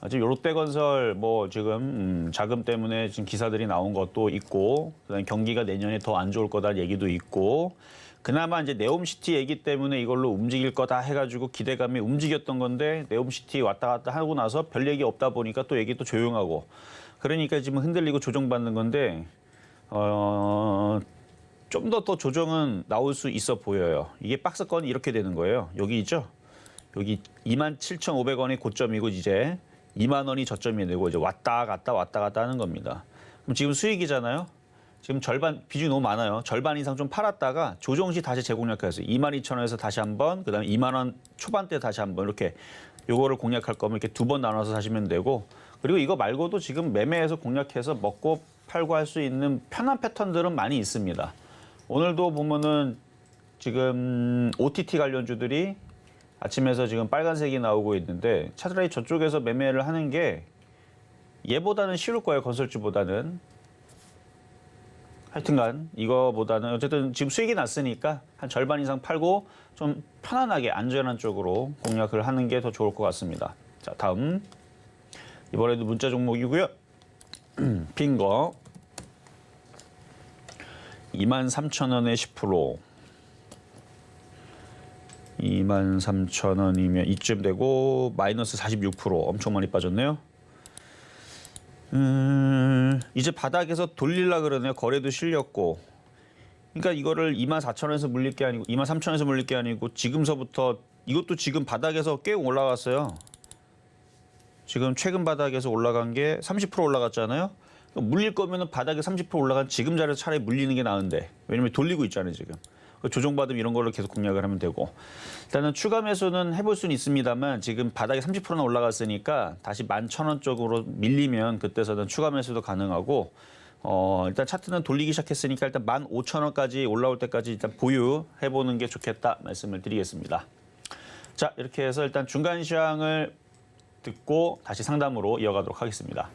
지금 롯데건설 뭐 지금 자금 때문에 지금 기사들이 나온 것도 있고, 그다음에 경기가 내년에 더 안 좋을 거다 얘기도 있고, 그나마 이제 네옴시티 얘기 때문에 이걸로 움직일 거다 해가지고 기대감이 움직였던 건데 네옴시티 왔다 갔다 하고 나서 별 얘기 없다 보니까 또 얘기 또 조용하고, 그러니까 지금 흔들리고 조정받는 건데 좀 더 조정은 나올 수 있어 보여요. 이게 박스권이 이렇게 되는 거예요. 여기 있죠? 여기 27,500원이 고점이고 이제 2만 원이 저점이 되고 이제 왔다 갔다 하는 겁니다. 그럼 지금 수익이잖아요. 지금 절반 비중이 너무 많아요. 절반 이상 좀 팔았다가 조정 시 다시 재공략해서 22,000원에서 다시 한번, 그다음에 2만 원 초반대 다시 한번 이렇게 요거를 공략할 거면 이렇게 두 번 나눠서 사시면 되고, 그리고 이거 말고도 지금 매매해서 공략해서 먹고 팔고 할 수 있는 편한 패턴들은 많이 있습니다. 오늘도 보면은 지금 OTT 관련주들이 아침에서 지금 빨간색이 나오고 있는데 차라리 저쪽에서 매매를 하는 게 얘보다는 쉬울 거예요. 건설주보다는. 하여튼간 이거보다는 어쨌든 지금 수익이 났으니까 한 절반 이상 팔고 좀 편안하게 안전한 쪽으로 공략을 하는 게 더 좋을 것 같습니다. 자, 다음. 이번에도 문자 종목이고요. 빈거 23,000원에 10%. 23,000원이면 이쯤 되고 마이너스 46%. 엄청 많이 빠졌네요. 이제 바닥에서 돌리려 그러네요. 거래도 실렸고. 그러니까 이거를 24,000원에서 물릴 게 아니고 23,000원에서 물릴 게 아니고 지금서부터, 이것도 지금 바닥에서 꽤 올라갔어요. 지금 최근 바닥에서 올라간 게 30% 올라갔잖아요. 물릴 거면은 바닥에 30% 올라간 지금 자리에서 차라리 물리는 게 나은데, 왜냐면 돌리고 있잖아요 지금. 조정받으면 이런 걸로 계속 공략을 하면 되고, 일단은 추가 매수는 해볼 수는 있습니다만 지금 바닥에 30%나 올라갔으니까 다시 11,000원 쪽으로 밀리면 그때서는 추가 매수도 가능하고, 일단 차트는 돌리기 시작했으니까 일단 15,000원까지 올라올 때까지 일단 보유해보는 게 좋겠다 말씀을 드리겠습니다. 자, 이렇게 해서 일단 중간 시황을 듣고 다시 상담으로 이어가도록 하겠습니다.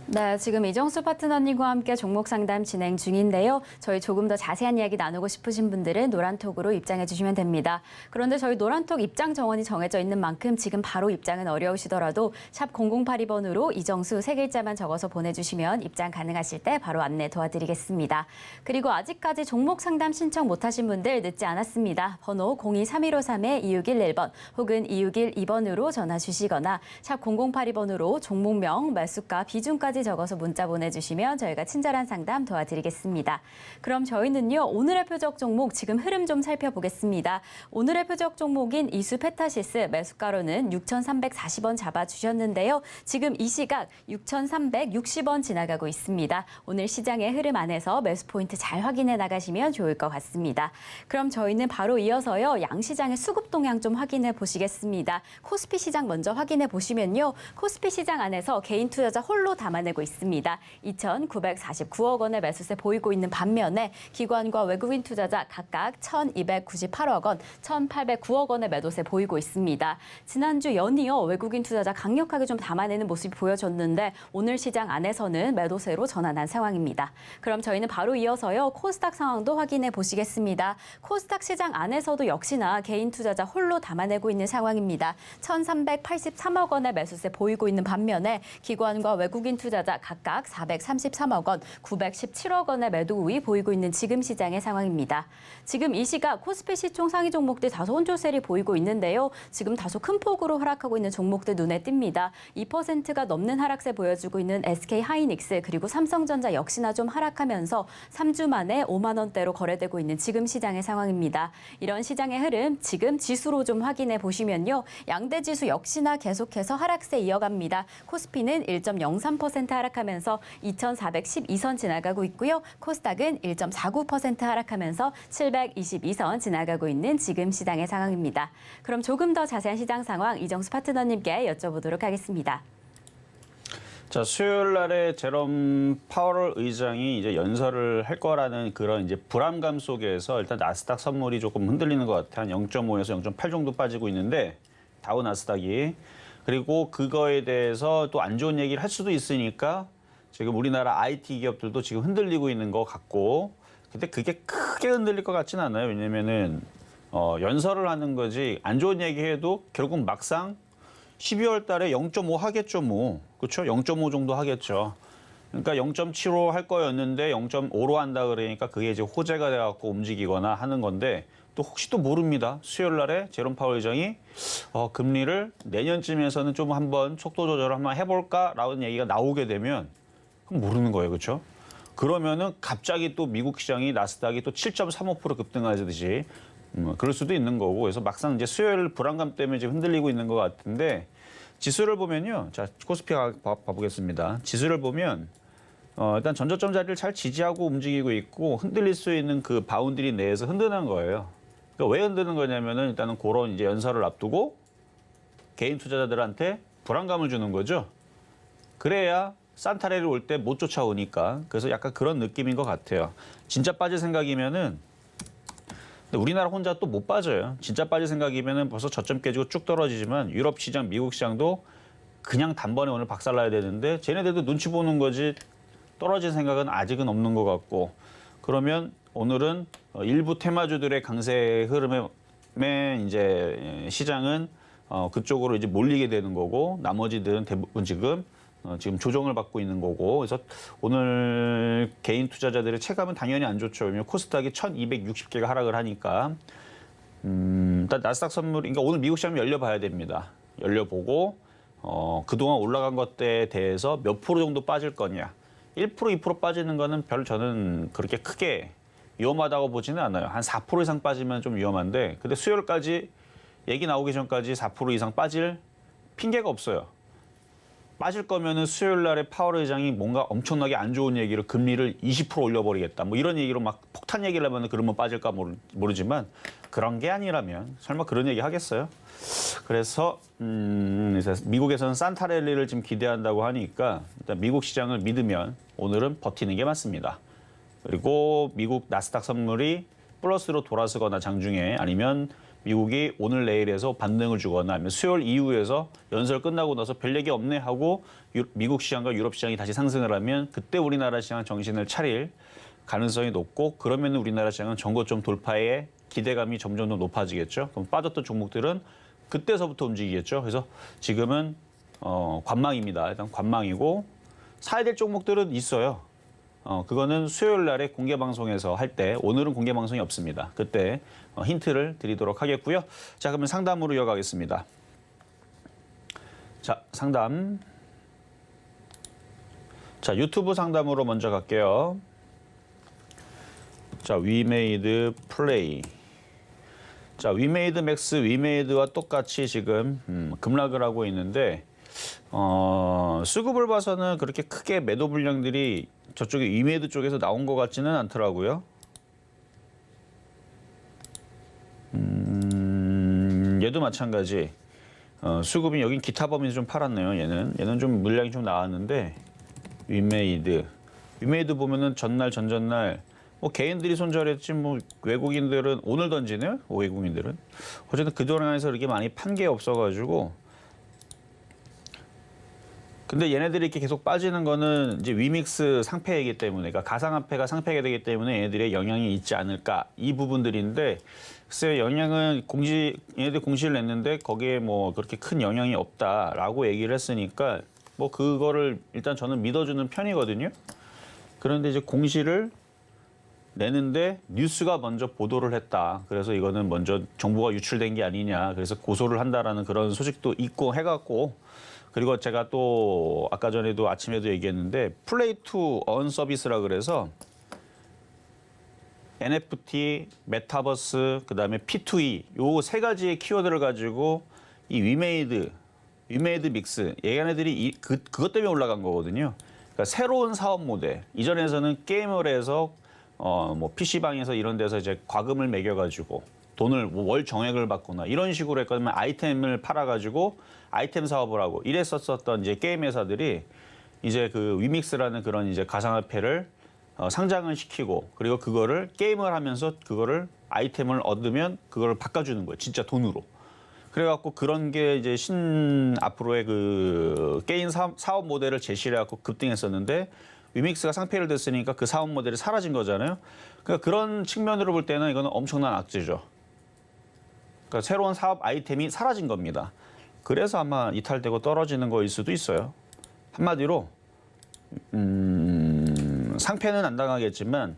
네, 지금 이정수 파트너님과 함께 종목 상담 진행 중인데요. 저희 조금 더 자세한 이야기 나누고 싶으신 분들은 노란톡으로 입장해 주시면 됩니다. 그런데 저희 노란톡 입장 정원이 정해져 있는 만큼 지금 바로 입장은 어려우시더라도 샵 0082번으로 이정수 세 글자만 적어서 보내주시면 입장 가능하실 때 바로 안내 도와드리겠습니다. 그리고 아직까지 종목 상담 신청 못하신 분들 늦지 않았습니다. 번호 023153-2611번 혹은 2612번으로 전화 주시거나 샵 0082번으로 종목명, 매수가, 비중까지 이름까지 적어서 문자 보내주시면 저희가 친절한 상담 도와드리겠습니다. 그럼 저희는요, 오늘의 표적 종목 지금 흐름 좀 살펴보겠습니다. 오늘의 표적 종목인 이수 페타시스 매수가로는 6,340원 잡아주셨는데요. 지금 이 시각 6,360원 지나가고 있습니다. 오늘 시장의 흐름 안에서 매수 포인트 잘 확인해 나가시면 좋을 것 같습니다. 그럼 저희는 바로 이어서요, 양시장의 수급 동향 좀 확인해 보시겠습니다. 코스피 시장 먼저 확인해 보시면요. 코스피 시장 안에서 개인 투자자 홀로 담아내고 있습니다. 2,949억 원의 매수세 보이고 있는 반면에 기관과 외국인 투자자 각각 1,298억 원, 1,809억 원의 매도세 보이고 있습니다. 지난주 연이어 외국인 투자자 강력하게 좀 담아내는 모습이 보여졌는데 오늘 시장 안에서는 매도세로 전환한 상황입니다. 그럼 저희는 바로 이어서요, 코스닥 상황도 확인해 보시겠습니다. 코스닥 시장 안에서도 역시나 개인 투자자 홀로 담아내고 있는 상황입니다. 1,383억 원의 매수세 보이고 있는 반면에 기관과 외국인 투자자 각각 433억 원, 917억 원의 매도 우위 보이고 있는 지금 시장의 상황입니다. 지금 이 시각 코스피 시총 상위 종목들 다소 혼조세를 보이고 있는데요. 지금 다소 큰 폭으로 하락하고 있는 종목들 눈에 띕니다. 2%가 넘는 하락세 보여주고 있는 SK 하이닉스 그리고 삼성전자 역시나 좀 하락하면서 3주 만에 5만 원대로 거래되고 있는 지금 시장의 상황입니다. 이런 시장의 흐름 지금 지수로 좀 확인해 보시면요. 양대 지수 역시나 계속해서 하락세 이어갑니다. 코스피는 1.03% 하락하면서 2,412선 지나가고 있고요. 코스닥은 1.49% 하락하면서 722선 지나가고 있는 지금 시장의 상황입니다. 그럼 조금 더 자세한 시장 상황 이정수 파트너님께 여쭤보도록 하겠습니다. 자, 수요일 날에 제롬 파월 의장이 이제 연설을 할 거라는 그런 이제 불안감 속에서 일단 나스닥 선물이 조금 흔들리는 것 같아요. 한 0.5에서 0.8 정도 빠지고 있는데 다우 나스닥이. 그리고 그거에 대해서 또 안 좋은 얘기를 할 수도 있으니까 지금 우리나라 IT 기업들도 지금 흔들리고 있는 것 같고, 근데 그게 크게 흔들릴 것 같지는 않아요. 왜냐면은 연설을 하는 거지 안 좋은 얘기해도 결국 막상 12월 달에 0.5 하겠죠, 뭐. 그렇죠? 0.5 정도 하겠죠. 그러니까 0.75 할 거였는데 0.5로 한다 그러니까 그게 이제 호재가 돼 갖고 움직이거나 하는 건데, 또 혹시 또 모릅니다. 수요일 날에 제롬 파월 의장이 금리를 내년쯤에서는 좀 한번 속도 조절을 한번 해볼까라는 얘기가 나오게 되면 그럼 모르는 거예요, 그렇죠? 그러면은 갑자기 또 미국 시장이 나스닥이 또 7.35% 급등하듯이 그럴 수도 있는 거고, 그래서 막상 이제 수요일 불안감 때문에 지금 흔들리고 있는 것 같은데, 지수를 보면요, 자 코스피 봐보겠습니다. 지수를 보면 일단 전저점 자리를 잘 지지하고 움직이고 있고 흔들릴 수 있는 그 바운드리 내에서 흔드는 거예요. 그러니까 왜 흔드는 거냐면은 일단은 그런 이제 연설을 앞두고 개인 투자자들한테 불안감을 주는 거죠. 그래야 산타레를 올 때 못 쫓아오니까. 그래서 약간 그런 느낌인 것 같아요. 진짜 빠질 생각이면은, 근데 우리나라 혼자 또 못 빠져요. 진짜 빠질 생각이면은 벌써 저점 깨지고 쭉 떨어지지만 유럽 시장, 미국 시장도 그냥 단번에 오늘 박살나야 되는데 쟤네들도 눈치 보는 거지 떨어질 생각은 아직은 없는 것 같고, 그러면 오늘은 일부 테마주들의 강세 흐름에 이제 시장은 그쪽으로 이제 몰리게 되는 거고, 나머지들은 대부분 지금 조정을 받고 있는 거고, 그래서 오늘 개인 투자자들의 체감은 당연히 안 좋죠. 왜냐면 코스닥이 1,260개가 하락을 하니까. 일단 나스닥 선물, 그러니까 오늘 미국 시장 열려봐야 됩니다. 열려보고 그동안 올라간 것들에 대해서 몇 프로 정도 빠질 거냐. 1%, 2% 빠지는 거는 별로 저는 그렇게 크게 위험하다고 보지는 않아요. 한 4% 이상 빠지면 좀 위험한데, 근데 수요일까지 얘기 나오기 전까지 4% 이상 빠질 핑계가 없어요. 빠질 거면은 수요일 날에 파월 의장이 뭔가 엄청나게 안 좋은 얘기로 금리를 20% 올려버리겠다, 뭐 이런 얘기로 막 폭탄 얘기를 하면 그러면 빠질까 모르지만 그런 게 아니라면 설마 그런 얘기 하겠어요? 그래서 미국에서는 산타랠리를 지금 기대한다고 하니까 일단 미국 시장을 믿으면 오늘은 버티는 게 맞습니다. 그리고 미국 나스닥 선물이 플러스로 돌아서거나 장중에, 아니면 미국이 오늘 내일에서 반등을 주거나, 아니면 수요일 이후에서 연설 끝나고 나서 별 얘기 없네 하고 미국 시장과 유럽 시장이 다시 상승을 하면 그때 우리나라 시장 정신을 차릴 가능성이 높고, 그러면 우리나라 시장은 전고점 돌파의 기대감이 점점 더 높아지겠죠. 그럼 빠졌던 종목들은 그때서부터 움직이겠죠. 그래서 지금은 관망입니다. 일단 관망이고, 사야 될 종목들은 있어요. 그거는 수요일 날에 공개 방송에서 할 때, 오늘은 공개 방송이 없습니다. 그때 힌트를 드리도록 하겠고요. 자, 그러면 상담으로 이어가겠습니다. 자, 상담. 자, 유튜브 상담으로 먼저 갈게요. 자, 위메이드 플레이. 자, 위메이드 맥스, 위메이드와 똑같이 지금 급락을 하고 있는데 수급을 봐서는 그렇게 크게 매도 물량들이 저쪽에 위메이드 쪽에서 나온 것 같지는 않더라고요. 얘도 마찬가지. 수급이 여긴 기타 범위에서 좀 팔았네요. 얘는 좀 물량이 좀 나왔는데 위메이드 보면은 전날 전전날 뭐 개인들이 손절했지 뭐 외국인들은 오늘 던지네요. 외국인들은 어쨌든 그동안에서 이렇게 많이 판 게 없어가지고. 근데 얘네들이 이렇게 계속 빠지는 거는 이제 위믹스 상패이기 때문에, 그러니까 가상화폐가 상패가 되기 때문에 얘네들의 영향이 있지 않을까, 이 부분들인데, 글쎄요, 영향은 얘네들 공시를 냈는데 거기에 뭐 그렇게 큰 영향이 없다라고 얘기를 했으니까 뭐 그거를 일단 저는 믿어주는 편이거든요. 그런데 이제 공시를 내는데 뉴스가 먼저 보도를 했다. 그래서 이거는 먼저 정보가 유출된 게 아니냐. 그래서 고소를 한다라는 그런 소식도 있고 해갖고, 그리고 제가 또 아까 전에도 아침에도 얘기했는데 플레이 투 언 서비스라 그래서 NFT, 메타버스, 그다음에 P2E 요 세 가지의 키워드를 가지고 이 위메이드 믹스 얘네들이 그것 때문에 올라간 거거든요. 그러니까 새로운 사업 모델. 이전에서는 게임을 해서 뭐 PC방에서 이런 데서 이제 과금을 매겨가지고 돈을 월 정액을 받거나 이런 식으로 했거든요. 아이템을 팔아가지고 아이템 사업을 하고 이랬었던 이제 게임 회사들이 이제 그 위믹스라는 그런 이제 가상화폐를 상장을 시키고, 그리고 그거를 게임을 하면서 그거를 아이템을 얻으면 그거를 바꿔주는 거예요. 진짜 돈으로. 그래갖고 그런 게 이제 앞으로의 그 게임 사업 모델을 제시를 해갖고 급등했었는데, 위믹스가 상폐를 됐으니까 그 사업 모델이 사라진 거잖아요. 그러니까 그런 측면으로 볼 때는 이거는 엄청난 악재죠. 그러니까 새로운 사업 아이템이 사라진 겁니다. 그래서 아마 이탈되고 떨어지는 거일 수도 있어요. 한마디로 상패는 안 당하겠지만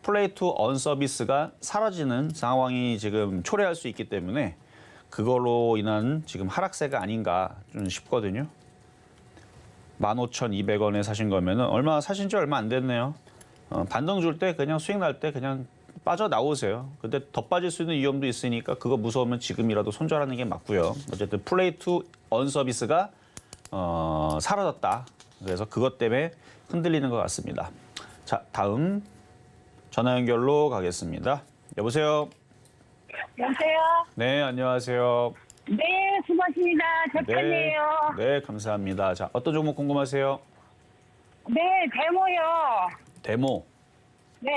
플레이 투 언 서비스가 사라지는 상황이 지금 초래할 수 있기 때문에 그걸로 인한 지금 하락세가 아닌가 좀 싶거든요. 15,200원에 사신 거면은 얼마 사신 지 얼마 안 됐네요. 반등 줄 때 그냥 수익 날 때 그냥 빠져나오세요. 근데 더 빠질 수 있는 위험도 있으니까 그거 무서우면 지금이라도 손절하는 게 맞고요. 어쨌든 플레이 투 언 서비스가 사라졌다. 그래서 그것 때문에 흔들리는 것 같습니다. 자, 다음 전화 연결로 가겠습니다. 여보세요? 여보세요? 네, 안녕하세요. 네, 수고하십니다. 재판이에요. 네, 감사합니다. 자, 어떤 종목 궁금하세요? 네, 데모요. 데모. 네.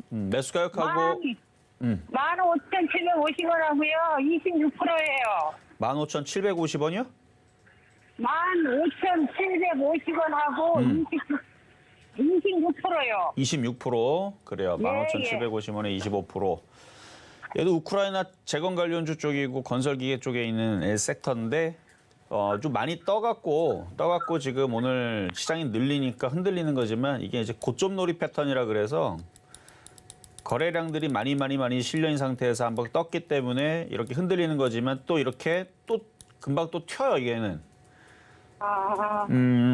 매수 가격하고 15,750원 하고요. 26%예요. 15,750원이요? 15,750원 하고 26%요. 26%. 그래요. 예, 15,750원에 25%. 얘도 우크라이나 재건 관련주 쪽이고 건설기계 쪽에 있는 섹터인데 좀 많이 떠갖고 지금 오늘 시장이 늘리니까 흔들리는 거지만, 이게 이제 고점 놀이 패턴이라 그래서 거래량들이 많이 실려있는 상태에서 한번 떴기 때문에 이렇게 흔들리는 거지만, 또 이렇게 또 금방 또 튀어요, 얘는.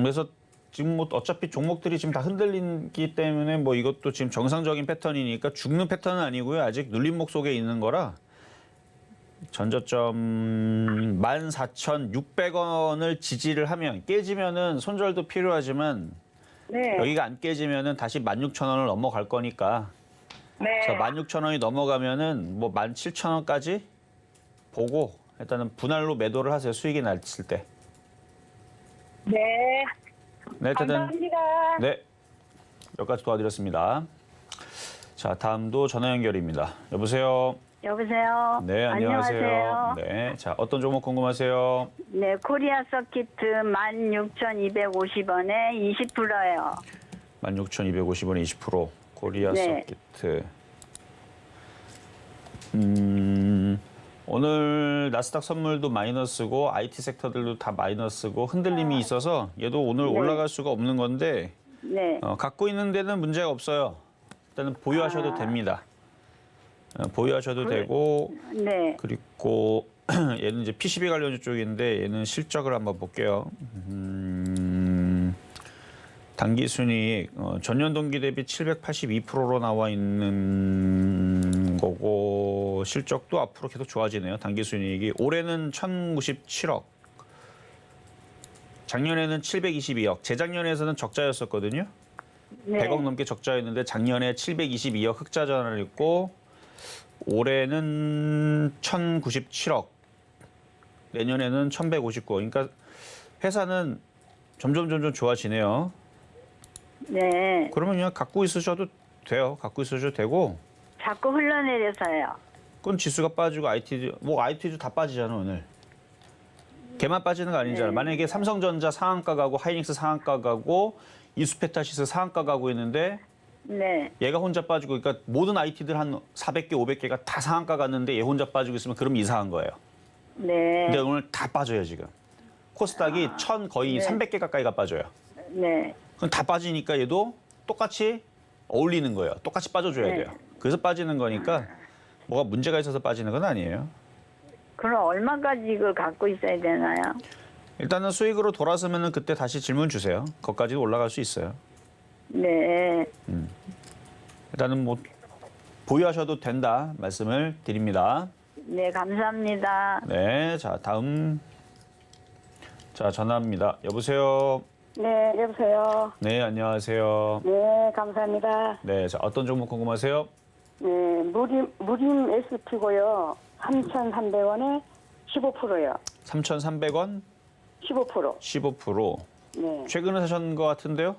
그래서 지금 뭐 어차피 종목들이 지금 다 흔들리기 때문에 뭐 이것도 지금 정상적인 패턴이니까 죽는 패턴은 아니고요. 아직 눌림목 속에 있는 거라 전저점 14,600원을 지지를 하면, 깨지면은 손절도 필요하지만 네. 여기가 안 깨지면은 다시 16,000원을 넘어갈 거니까. 네. 그래서 16,000원이 넘어가면은 뭐 17,000원까지 보고 일단은 분할로 매도를 하세요. 수익이 났을 때. 네. 네, 일단은 감사합니다. 네, 여기까지 도와드렸습니다. 자, 다음도 전화 연결입니다. 여보세요. 여보세요. 네, 안녕하세요. 안녕하세요. 네, 자, 어떤 종목 궁금하세요? 네, 코리아 서키트 16,250원에 20%예요. 16,250원에 20%. 코리아 네. 서키트. 오늘 나스닥 선물도 마이너스고 IT 섹터들도 다 마이너스고 흔들림이 있어서 얘도 오늘 올라갈 수가 없는 건데, 네. 갖고 있는 데는 문제가 없어요. 일단은 보유하셔도 됩니다. 보유하셔도 되고, 네. 그리고 얘는 이제 PCB 관련 쪽인데 얘는 실적을 한번 볼게요. 단기 순이익 전년 동기 대비 782%로 나와 있는 거고 실적도 앞으로 계속 좋아지네요. 단기 순이익이 올해는 1,097억, 작년에는 722억, 재작년에서는 적자였었거든요. 네. 100억 넘게 적자였는데 작년에 722억 흑자 전환을 했고 올해는 1,097억, 내년에는 1,159억. 그러니까 회사는 점점 좋아지네요. 네. 그러면 그냥 갖고 있으셔도 돼요. 갖고 있으셔도 되고 자꾸 흘러내려서요. 그건 지수가 빠지고 IT도 다 빠지잖아 오늘. 걔만 빠지는 거 아니잖아. 만약에 삼성전자 상한가 가고 하이닉스 상한가 가고 이수페타시스 상한가 가고 있는데 네. 얘가 혼자 빠지고 그러니까 모든 IT들 한 400개, 500개가 다 상한가 갔는데 얘 혼자 빠지고 있으면 그럼 이상한 거예요. 네. 근데 오늘 다 빠져요 지금. 코스닥이 거의 300개 가까이가 빠져요. 네. 그럼 다 빠지니까 얘도 똑같이 어울리는 거예요. 똑같이 빠져줘야 네. 돼요. 그래서 빠지는 거니까 뭐가 문제가 있어서 빠지는 건 아니에요. 그럼 얼마까지 이걸 갖고 있어야 되나요? 일단은 수익으로 돌아서면은 그때 다시 질문 주세요. 거기까지도 올라갈 수 있어요. 네. 일단은 뭐 보유하셔도 된다 말씀을 드립니다. 네, 감사합니다. 네, 자 다음 전화입니다. 여보세요. 네, 여보세요. 네, 안녕하세요. 네, 감사합니다. 네, 자 어떤 종목 궁금하세요? 네, 무림 SP고요. 3,300원에 15%요. 3,300원, 15%. 15%. 네. 최근에 사신 것 같은데요?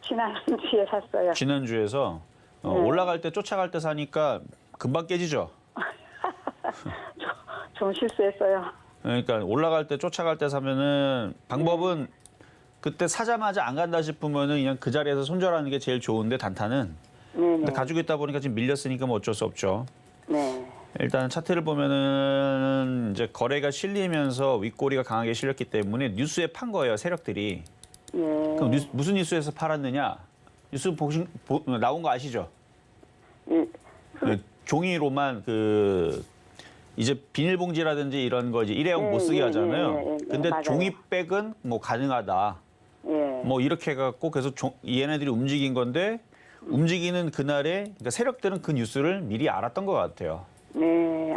지난주에 샀어요. 지난주에서 올라갈 때 쫓아갈 때 사니까 금방 깨지죠. 좀 실수했어요. 그러니까 올라갈 때 쫓아갈 때 사면은 방법은 그때 사자마자 안 간다 싶으면은 그냥 그 자리에서 손절하는 게 제일 좋은데 단타는. 네네. 근데 가지고 있다 보니까 지금 밀렸으니까 뭐 어쩔 수 없죠. 네. 일단 차트를 보면은 이제 거래가 실리면서 윗꼬리가 강하게 실렸기 때문에 뉴스에 판 거예요, 세력들이. 예. 그럼 무슨 뉴스에서 팔았느냐? 뉴스 나온 거 아시죠? 예. 그 종이로만 이제 비닐봉지라든지 이런 거 이제 일회용 못 쓰게 하잖아요. 근데 맞아요. 종이백은 뭐 가능하다. 예. 뭐 이렇게 해갖고 그래서 얘네들이 움직인 건데 움직이는 그날에 그러니까 세력들은 그 뉴스를 미리 알았던 것 같아요. 네.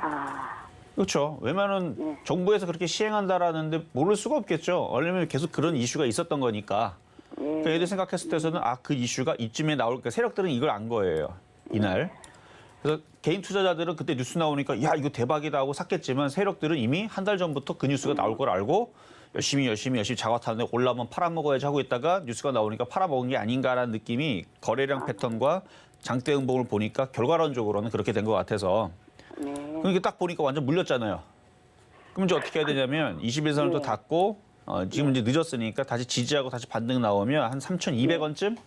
그렇죠. 왜냐하면 정부에서 그렇게 시행한다라는데 모를 수가 없겠죠. 왜냐면 계속 그런 이슈가 있었던 거니까. 그러니까 얘들 생각했을 때서는 그 이슈가 이쯤에 나올까. 세력들은 이걸 안 거예요. 이날. 그래서 개인 투자자들은 그때 뉴스 나오니까 야 이거 대박이다 하고 샀겠지만 세력들은 이미 한 달 전부터 그 뉴스가 나올 걸 알고 열심히 작업하는데 올라오면 팔아먹어야지 하고 있다가 뉴스가 나오니까 팔아먹은 게 아닌가라는 느낌이 거래량 패턴과 장대 응봉을 보니까 결과론적으로는 그렇게 된 것 같아서 그러니까 딱 보니까 완전 물렸잖아요. 그럼 이제 어떻게 해야 되냐면 21선부터 닫고 지금 이제 늦었으니까 다시 지지하고 다시 반등 나오면 한 3,200원쯤?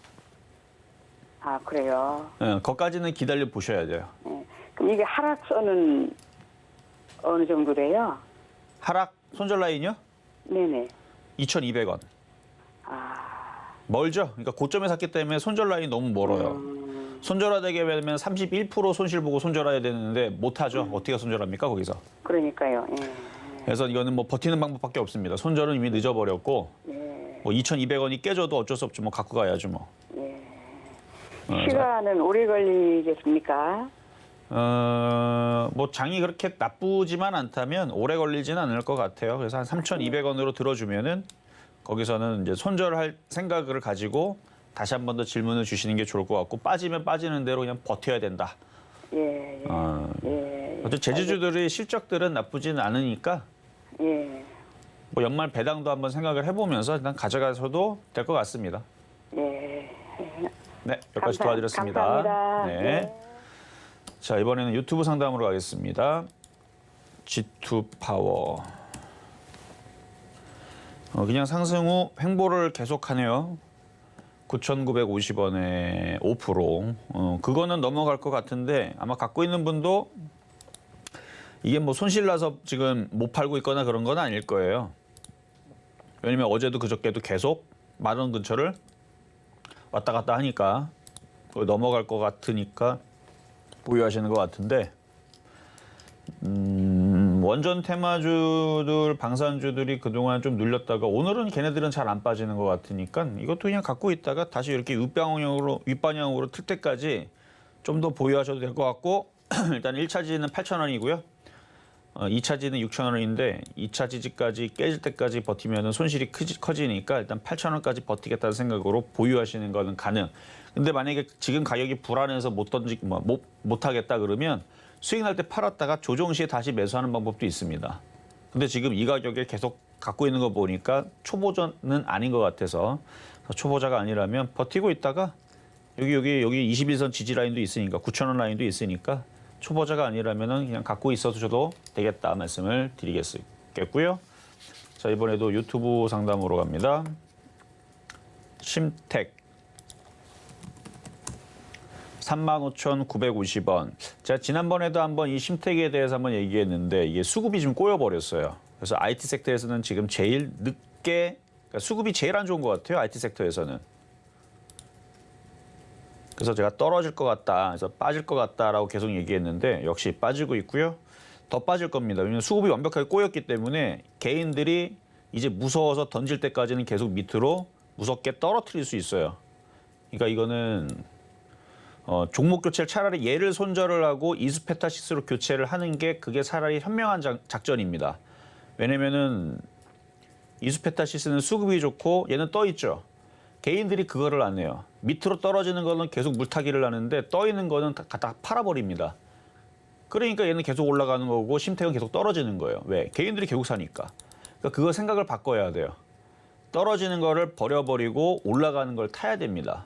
그래요. 거기까지는 기다려 보셔야 돼요. 네. 그럼 이게 하락선은 어느 정도래요? 하락 손절 라인이요? 네네. 2,200원. 멀죠? 그러니까 고점에 샀기 때문에 손절 라인이 너무 멀어요. 손절하게 되면 31% 손실 보고 손절해야 되는데 못하죠. 어떻게 손절합니까 거기서? 그러니까요. 예. 그래서 이거는 뭐 버티는 방법밖에 없습니다. 손절은 이미 늦어버렸고 뭐 2,200원이 깨져도 어쩔 수 없죠. 뭐 갖고 가야죠 뭐. 시간은 오래 걸리겠습니까? 뭐 장이 그렇게 나쁘지만 않다면 오래 걸리지는 않을 것 같아요. 그래서 한 3,200원으로 들어주면은 거기서는 이제 손절할 생각을 가지고 다시 한 번 더 질문을 주시는 게 좋을 것 같고 빠지면 빠지는 대로 그냥 버텨야 된다. 예. 어쨌든 제주주들의 실적들은 나쁘지는 않으니까 예. 뭐 연말 배당도 한번 생각을 해보면서 일단 가져가셔도 될 것 같습니다. 예. 네, 여기까지 도와드렸습니다. 감사합니다. 네. 자, 이번에는 유튜브 상담으로 가겠습니다. G2파워. 그냥 상승 후 횡보를 계속하네요. 9,950원에 5%. 그거는 넘어갈 것 같은데 아마 갖고 있는 분도 이게 뭐 손실 나서 지금 못 팔고 있거나 그런 건 아닐 거예요. 왜냐면 어제도 그저께도 계속 10,000원 근처를 왔다 갔다 하니까 넘어갈 것 원전 테마주들, 방산주들이 그동안 좀 눌렸다가 오늘은 걔네들은 잘 안 빠지는 것 같으니까 이것도 그냥 갖고 있다가 다시 이렇게 윗방향으로 틀 때까지 좀 더 보유하셔도 될 것 같고 일단 1차 지지는 8,000원이고요. 2차 지지는 6,000원인데 2차 지지까지 깨질 때까지 버티면 손실이 커지니까 일단 8,000원까지 버티겠다는 생각으로 보유하시는 거는 가능. 근데 만약에 지금 가격이 불안해서 못 하겠다 그러면 수익 날 때 팔았다가 조정 시에 다시 매수하는 방법도 있습니다. 근데 지금 이 가격에 계속 갖고 있는 거 보니까 초보자는 아닌 것 같아서 초보자가 아니라면 버티고 있다가 여기 21선 지지 라인도 있으니까 9,000원 라인도 있으니까 초보자가 아니라면은 그냥 갖고 있어도 되겠다 말씀을 드리겠고요. 자, 이번에도 유튜브 상담으로 갑니다. 심택 35,950원. 제가 지난번에도 한번 이 심택에 대해서 한번 얘기했는데 이게 수급이 좀 꼬여버렸어요. 그래서 IT 섹터에서는 지금 제일 늦게 그러니까 수급이 제일 안 좋은 것 같아요. IT 섹터에서는. 그래서 제가 떨어질 것 같다, 그래서 빠질 것 같다라고 계속 얘기했는데 역시 빠지고 있고요. 더 빠질 겁니다. 왜냐하면 수급이 완벽하게 꼬였기 때문에 개인들이 이제 무서워서 던질 때까지는 계속 밑으로 무섭게 떨어뜨릴 수 있어요. 그러니까 이거는 종목 교체를 차라리 얘를 손절을 하고 이수페타시스로 교체를 하는 게 그게 차라리 현명한 작전입니다. 왜냐면은 이수페타시스는 수급이 좋고 얘는 떠 있죠. 개인들이 그거를 안 해요. 밑으로 떨어지는 거는 계속 물타기를 하는데 떠 있는 거는 갖다 팔아버립니다. 그러니까 얘는 계속 올라가는 거고 심택은 계속 떨어지는 거예요. 왜? 개인들이 계속 사니까. 그러니까 그거 생각을 바꿔야 돼요. 떨어지는 거를 버려버리고 올라가는 걸 타야 됩니다.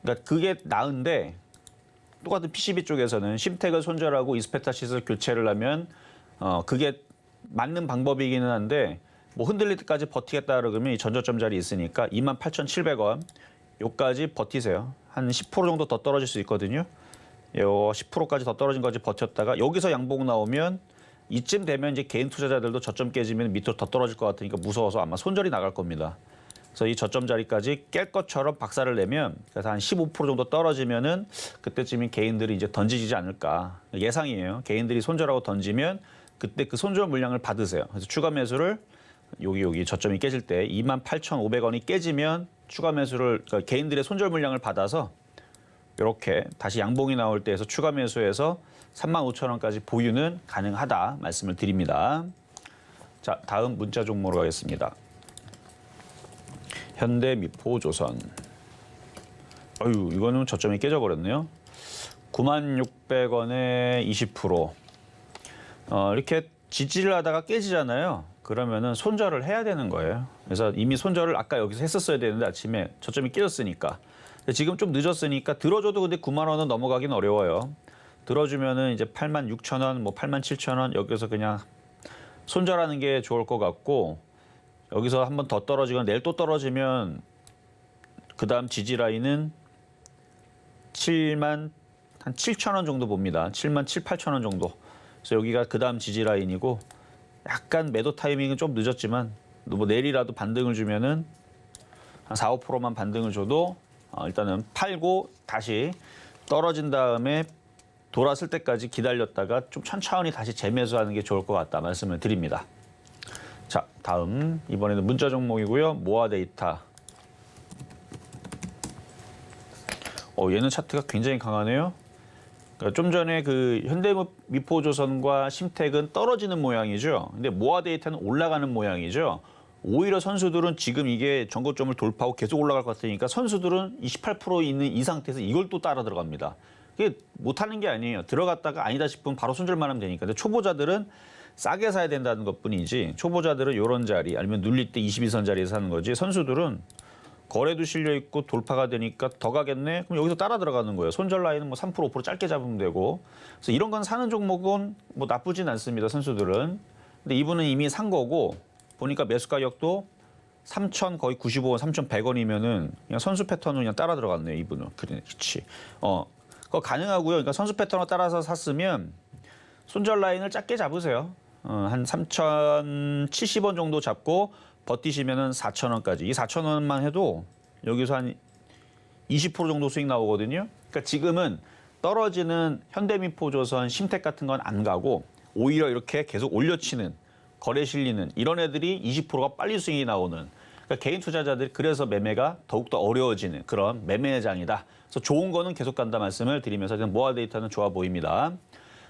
그러니까 그게 나은데 똑같은 PCB 쪽에서는 심택을 손절하고 이스페타시스 교체를 하면 그게 맞는 방법이기는 한데 뭐 흔들릴 때까지 버티겠다 그러면 이 전저점 자리 있으니까 28,700원 요까지 버티세요. 한 10% 정도 더 떨어질 수 있거든요. 요 10%까지 더 떨어진 거지 버텼다가 여기서 양봉 나오면 이쯤 되면 이제 개인 투자자들도 저점 깨지면 밑으로 더 떨어질 것 같으니까 무서워서 아마 손절이 나갈 겁니다. 그래서 이 저점 자리까지 깰 것처럼 박살을 내면 그래서 한 15% 정도 떨어지면은 그때쯤엔 개인들이 이제 던지지 않을까 예상이에요. 개인들이 손절하고 던지면 그때 그 손절 물량을 받으세요. 그래서 추가 매수를 여기 저점이 깨질 때 28,500원이 깨지면 추가 매수를 그러니까 개인들의 손절 물량을 받아서 이렇게 다시 양봉이 나올 때에서 추가 매수해서 35,000원까지 보유는 가능하다 말씀을 드립니다. 자, 다음 문자 종목으로 가겠습니다. 현대미포조선. 어유, 이거는 저점이 깨져버렸네요. 96,600원에 20%. 이렇게 지지를 하다가 깨지잖아요. 그러면은 손절을 해야 되는 거예요. 그래서 이미 손절을 아까 여기서 했었어야 되는데 아침에 저점이 깨졌으니까. 지금 좀 늦었으니까 들어줘도 근데 9만 원은 넘어가긴 어려워요. 들어주면은 이제 86,000원, 뭐 87,000원 여기서 그냥 손절하는 게 좋을 것 같고 여기서 한번 더 떨어지거나 내일 또 떨어지면 그 다음 지지 라인은 77,000원 정도 봅니다. 77,000-8,000원 정도. 그래서 여기가 그 다음 지지 라인이고 약간 매도 타이밍은 좀 늦었지만 뭐 내일이라도 반등을 주면은 한 4-5%만 반등을 줘도 일단은 팔고 다시 떨어진 다음에 돌았을 때까지 기다렸다가 좀 천천히 다시 재매수하는 게 좋을 것 같다 말씀을 드립니다. 자, 다음 이번에는 문자 종목이고요. 모아데이터. 얘는 차트가 굉장히 강하네요. 그러니까 좀 전에 그 현대미포조선과 심택은 떨어지는 모양이죠. 근데 모아데이터는 올라가는 모양이죠. 오히려 선수들은 지금 이게 전고점을 돌파하고 계속 올라갈 것 같으니까 선수들은 28% 있는 이 상태에서 이걸 또 따라 들어갑니다. 그게 못하는 게 아니에요. 들어갔다가 아니다 싶으면 바로 손절만 하면 되니까. 근데 초보자들은 싸게 사야 된다는 것뿐이지 초보자들은 이런 자리 아니면 눌릴 때 22선 자리에서 사는 거지 선수들은 거래도 실려 있고 돌파가 되니까 더 가겠네? 그럼 여기서 따라 들어가는 거예요. 손절 라인은 뭐 3%, 5% 짧게 잡으면 되고. 그래서 이런 건 사는 종목은 뭐 나쁘진 않습니다. 선수들은. 근데 이분은 이미 산 거고 보니까 매수 가격도 3,000 거의 95원, 3,100원이면은 그냥 선수 패턴으로 그냥 따라 들어갔네요. 이분은. 그렇지. 그거 가능하고요. 그러니까 선수 패턴을 따라서 샀으면 손절 라인을 작게 잡으세요. 한 3,070원 정도 잡고 버티시면은 4,000원까지. 이 4,000원만 해도 여기서 한 20% 정도 수익 나오거든요. 그러니까 지금은 떨어지는 현대미포조선, 심택 같은 건 안 가고 오히려 이렇게 계속 올려치는 거래 실리는 이런 애들이 20%가 빨리 수익이 나오는 그러니까 개인 투자자들이 그래서 매매가 더욱더 어려워지는 그런 매매장이다. 그래서 좋은 거는 계속 간다 말씀을 드리면서 모아 데이터는 좋아 보입니다.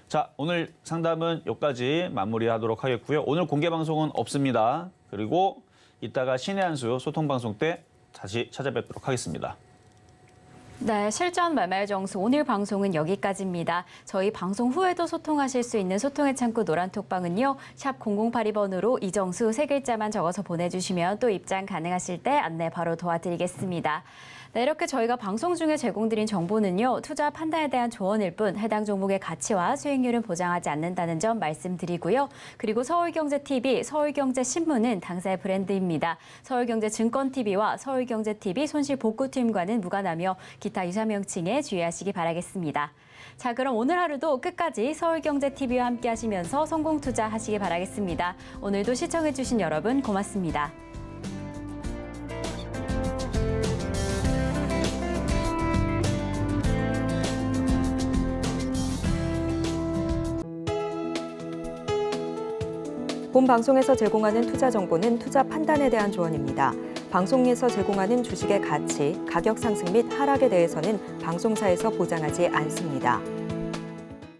자, 오늘 상담은 여기까지 마무리하도록 하겠고요. 오늘 공개 방송은 없습니다. 그리고 이따가 신의 한 수 소통 방송 때 다시 찾아뵙도록 하겠습니다. 네, 실전 말말 정수 오늘 방송은 여기까지입니다. 저희 방송 후에도 소통하실 수 있는 소통의 창구 노란톡방은요. 샵 0082번으로 이정수 세 글자만 적어서 보내주시면 또 입장 가능하실 때 안내 바로 도와드리겠습니다. 네, 이렇게 저희가 방송 중에 제공드린 정보는요. 투자 판단에 대한 조언일 뿐 해당 종목의 가치와 수익률은 보장하지 않는다는 점 말씀드리고요. 그리고 서울경제TV, 서울경제신문은 당사의 브랜드입니다. 서울경제증권TV와 서울경제TV 손실복구팀과는 무관하며 기타 유사 명칭에 주의하시기 바라겠습니다. 자, 그럼 오늘 하루도 끝까지 서울경제TV와 함께 하시면서 성공 투자하시기 바라겠습니다. 오늘도 시청해주신 여러분 고맙습니다. 본 방송에서 제공하는 투자 정보는 투자 판단에 대한 조언입니다. 방송에서 제공하는 주식의 가치, 가격 상승 및 하락에 대해서는 방송사에서 보장하지 않습니다.